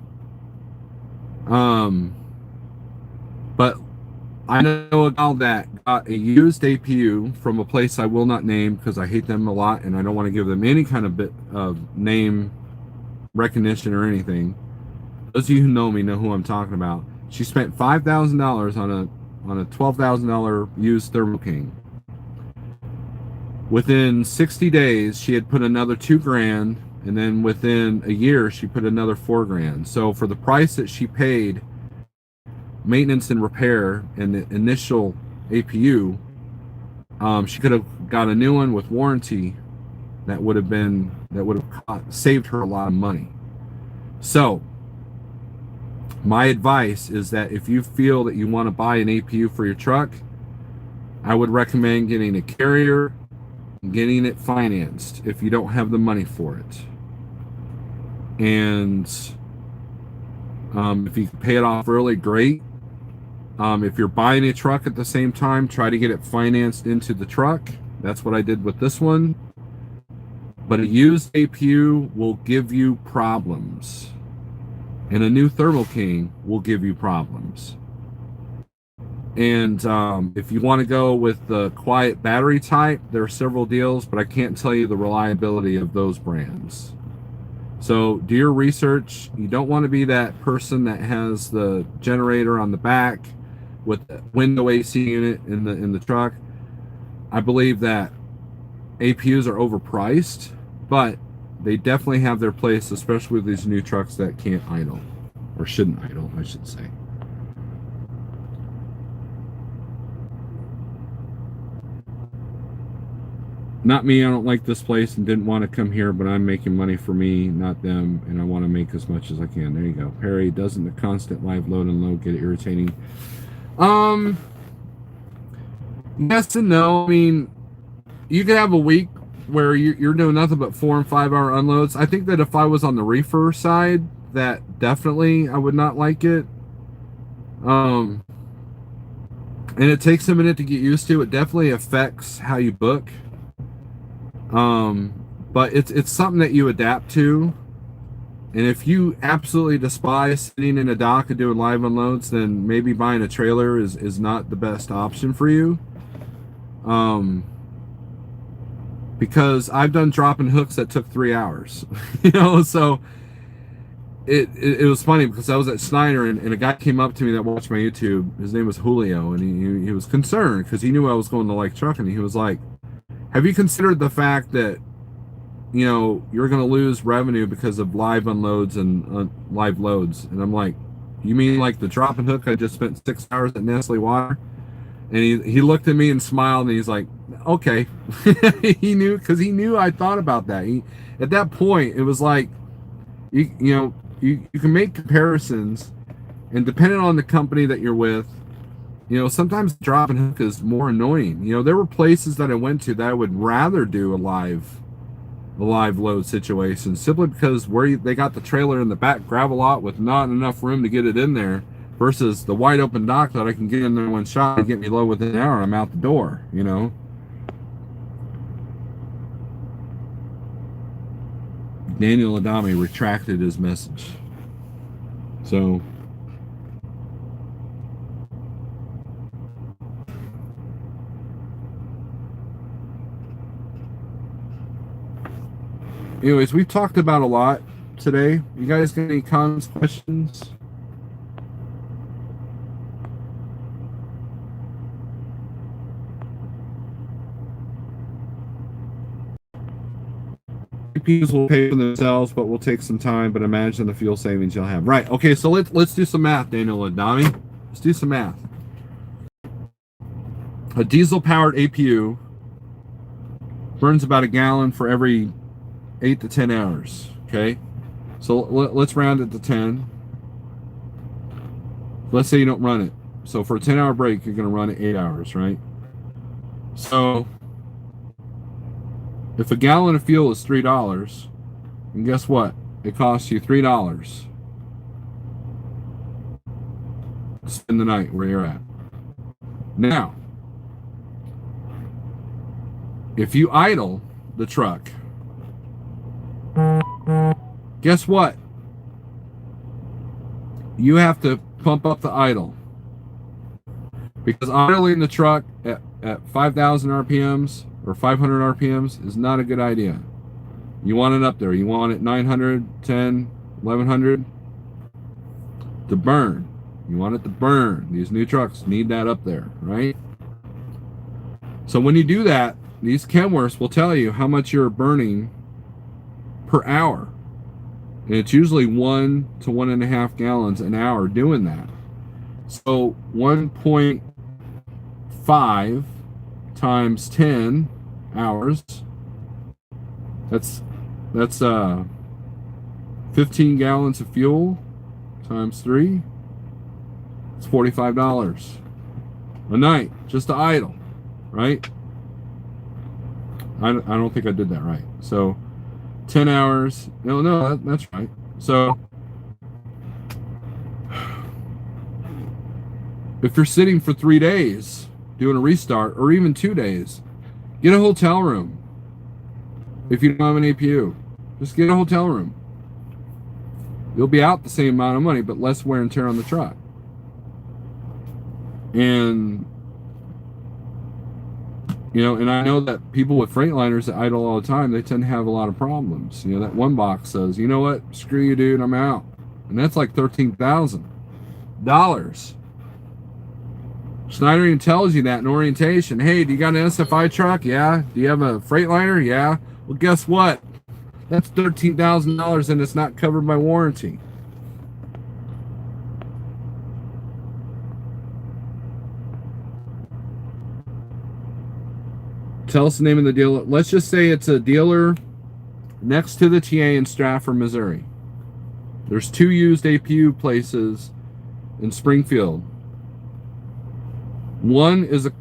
But I know a gal that got a used APU from a place I will not name because I hate them a lot and I don't want to give them any kind of bit of name recognition or anything. Those of you who know me know who I'm talking about. She spent $5,000 on a $12,000 used Thermo King. Within 60 days, she had put another $2,000, and then within a year, she put another $4,000. So for the price that she paid, maintenance and repair and the initial APU, she could have got a new one with warranty that would have saved her a lot of money. So my advice is that if you feel that you want to buy an APU for your truck, I would recommend getting a carrier and getting it financed if you don't have the money for it. And if you can pay it off early, great. If you're buying a truck at the same time, try to get it financed into the truck. That's what I did with this one. But a used APU will give you problems. And a new Thermo King will give you problems. And if you want to go with the quiet battery type, there are several deals, but I can't tell you the reliability of those brands. So do your research. You don't want to be that person that has the generator on the back with the window AC unit in the truck. I believe that APUs are overpriced, but they definitely have their place, especially with these new trucks that can't idle, or shouldn't idle, I should say. Not me, I don't like this place and didn't want to come here, but I'm making money for me, not them, and I want to make as much as I can. There you go. Perry, doesn't the constant live load and load get irritating? Yes and no. I mean, you could have a week where you're doing nothing but 4 and 5 hour unloads. I think that if I was on the reefer side, that definitely I would not like it. And it takes a minute to get used to. It definitely affects how you book. But it's something that you adapt to. And if you absolutely despise sitting in a dock and doing live unloads, then maybe buying a trailer is not the best option for you. Because I've done dropping hooks that took 3 hours, so it was funny because I was at Schneider and a guy came up to me that watched my YouTube. His name was Julio, and he was concerned because he knew I was going to like trucking. He was like, have you considered the fact that you're going to lose revenue because of live unloads and live loads. And I'm like, you mean like the drop and hook I just spent 6 hours at Nestle Water? And he looked at me and smiled, and he's like, okay. He knew, because he knew I thought about that. At that point, it was like, you can make comparisons, and depending on the company that you're with, sometimes drop and hook is more annoying. There were places that I went to that I would rather do a live load situation, simply because they got the trailer in the back gravel lot with not enough room to get it in there, versus the wide open dock that I can get in there one shot and get me low within an hour and I'm out the door. Daniel Adami retracted his message. So anyways, we've talked about a lot today. You guys got any comments, questions? APUs will pay for themselves, but will take some time. But imagine the fuel savings you'll have. Right. Okay. So let's do some math, Daniel and Dami. Let's do some math. A diesel-powered APU burns about a gallon for every 8 to 10 hours. Okay. So let's round it to 10. Let's say you don't run it. So for a 10-hour break, you're going to run it 8 hours, right? So if a gallon of fuel is $3, and guess what? It costs you $3 to spend the night where you're at. Now, if you idle the truck, guess what? You have to pump up the idle. Because idling the truck at 5,000 RPMs or 500 RPMs is not a good idea. You want it up there. You want it 900, 10, 1100 to burn. You want it to burn. These new trucks need that up there, right? So when you do that, these Kenworths will tell you how much you're burning per hour. And it's usually 1 to 1.5 gallons an hour doing that. So 1.5 times 10 hours, that's 15 gallons of fuel times 3. It's $45 a night just to idle, right? I don't think I did that right. So 10 hours. No, that's right. So if you're sitting for 3 days doing a restart, or even 2 days, get a hotel room. If you don't have an APU, just get a hotel room. You'll be out the same amount of money, but less wear and tear on the truck. And and I know that people with Freightliners that idle all the time, they tend to have a lot of problems. That one box says, you know what, screw you, dude, I'm out. And that's like $13,000. Schneider even tells you that in orientation. Hey, do you got an SFI truck? Yeah. Do you have a Freightliner? Yeah. Well, guess what? That's $13,000 and it's not covered by warranty. Tell us the name of the dealer. Let's just say it's a dealer next to the TA in Stratford, Missouri. There's 2 used APU places in Springfield. One is a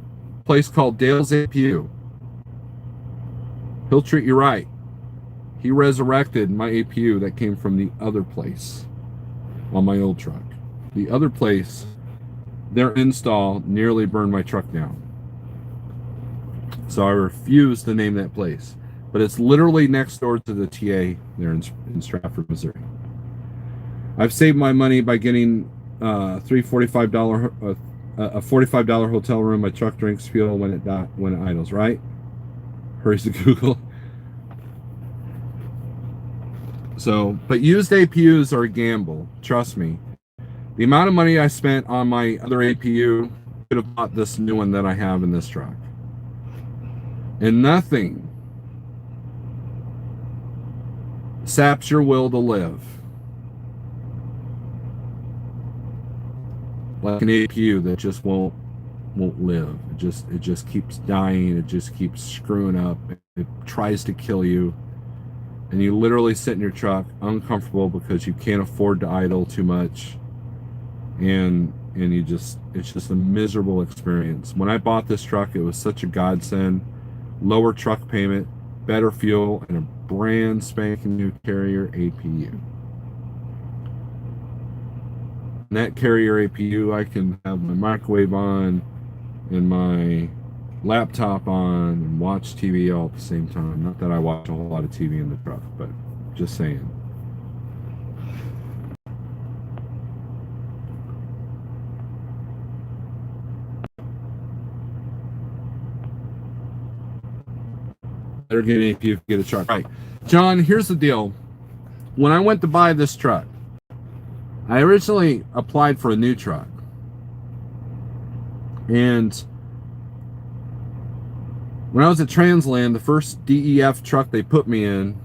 place called Dale's APU. He'll treat you right. He resurrected my APU that came from the other place on my old truck. The other place, their install nearly burned my truck down. So I refuse to name that place. But it's literally next door to the TA there in Stratford, Missouri. I've saved my money by getting a $45 hotel room. My truck drinks fuel when it idles, right? Hurries to Google. So, but used APUs are a gamble. Trust me. The amount of money I spent on my other APU could have bought this new one that I have in this truck. And nothing saps your will to live. Like an APU that just won't live. It just keeps dying. It just keeps screwing up. It tries to kill you, and you literally sit in your truck uncomfortable because you can't afford to idle too much, and it's just a miserable experience. When I bought this truck, it was such a godsend. Lower truck payment, better fuel, and a brand spanking new Carrier APU. In that Carrier APU, I can have my microwave on and my laptop on and watch TV all at the same time. Not that I watch a whole lot of TV in the truck, but just saying. Better get an APU, get a truck. Right. John, here's the deal. When I went to buy this truck, I originally applied for a new truck. And when I was at Transland, the first DEF truck they put me in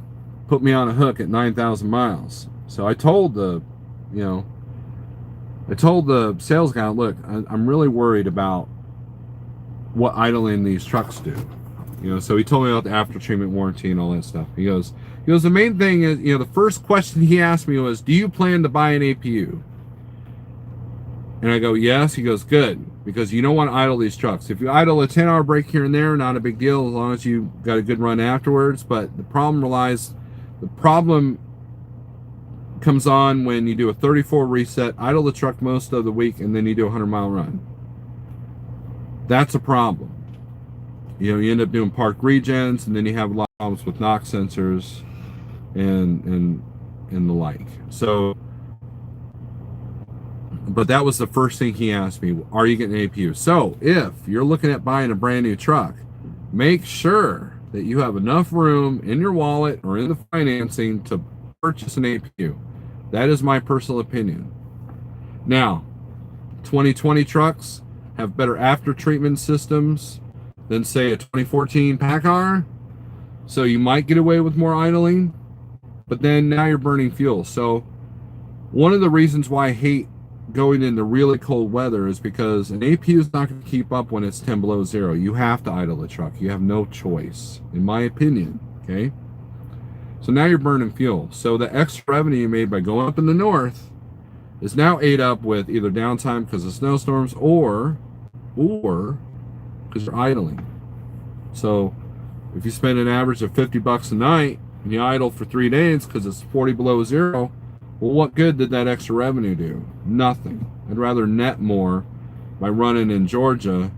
put me on a hook at 9,000 miles. So I told the sales guy, look, I'm really worried about what idling these trucks do. So he told me about the after treatment warranty and all that stuff. He goes, the main thing is, the first question he asked me was, do you plan to buy an APU? And I go, yes. He goes, good, because you don't want to idle these trucks. If you idle a 10-hour break here and there, not a big deal as long as you got a good run afterwards. But the problem comes on when you do a 34 reset, idle the truck most of the week, and then you do a 100-mile run. That's a problem. You end up doing park regens, and then you have a lot of problems with knock sensors and the like. So, but that was the first thing he asked me, are you getting an APU? So if you're looking at buying a brand new truck, make sure that you have enough room in your wallet or in the financing to purchase an APU. That is my personal opinion. Now, 2020 trucks have better after treatment systems than, say, a 2014 PACCAR. So you might get away with more idling, but then now you're burning fuel. So one of the reasons why I hate going into really cold weather is because an APU is not going to keep up when it's 10 below zero. You have to idle the truck. You have no choice, in my opinion. Okay. So now you're burning fuel. So the extra revenue you made by going up in the north is now ate up with either downtime because of snowstorms or because you're idling. So if you spend an average of $50 a night and you idle for 3 days because it's 40 below zero, well, what good did that extra revenue do? Nothing. I'd rather net more by running in Georgia,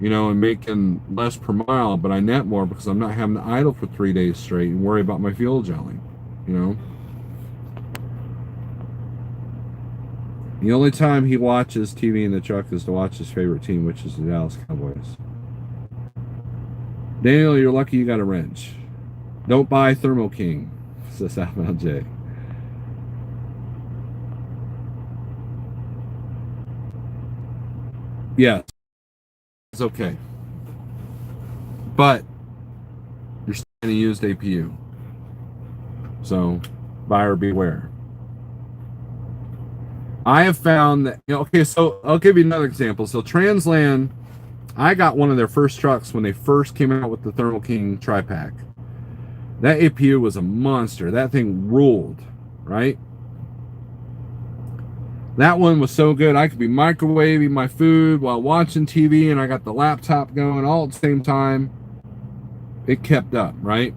and making less per mile, but I net more because I'm not having to idle for 3 days straight and worry about my fuel gelling, The only time he watches TV in the truck is to watch his favorite team, which is the Dallas Cowboys. Daniel, you're lucky you got a wrench. Don't buy Thermo King, says Alvin J. Yes, it's okay. But you're still going to use APU. So, buyer beware. I have found that, okay, so I'll give you another example. So Transland, I got one of their first trucks when they first came out with the Thermo King tri-pack. That APU was a monster. That thing ruled, right? That one was so good. I could be microwaving my food while watching TV, and I got the laptop going all at the same time. It kept up, right?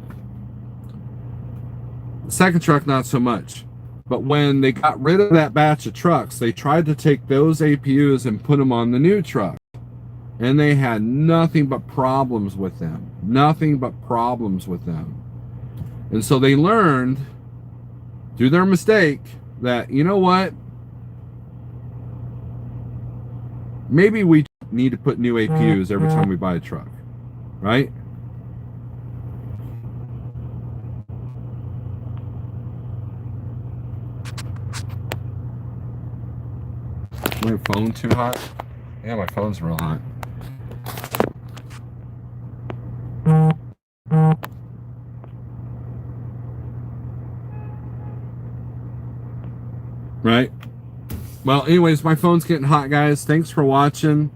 The second truck, not so much. But when they got rid of that batch of trucks, they tried to take those APUs and put them on the new truck. And they had nothing but problems with them. Nothing but problems with them. And so they learned, through their mistake, that, you know what? Maybe we need to put new APUs every time we buy a truck. Right? My phone too hot? Yeah, my phone's real hot. Well, anyways, my phone's getting hot, guys. Thanks for watching.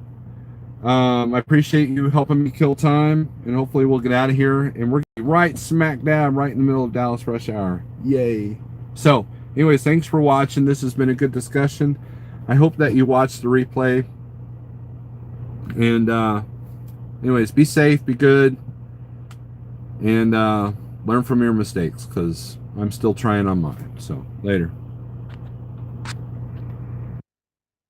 I appreciate you helping me kill time, and hopefully we'll get out of here. And we're right smack dab right in the middle of Dallas rush hour. Yay. So, anyways, thanks for watching. This has been a good discussion. I hope that you watched the replay. And anyways, be safe, be good, and learn from your mistakes, because I'm still trying on mine. So, later.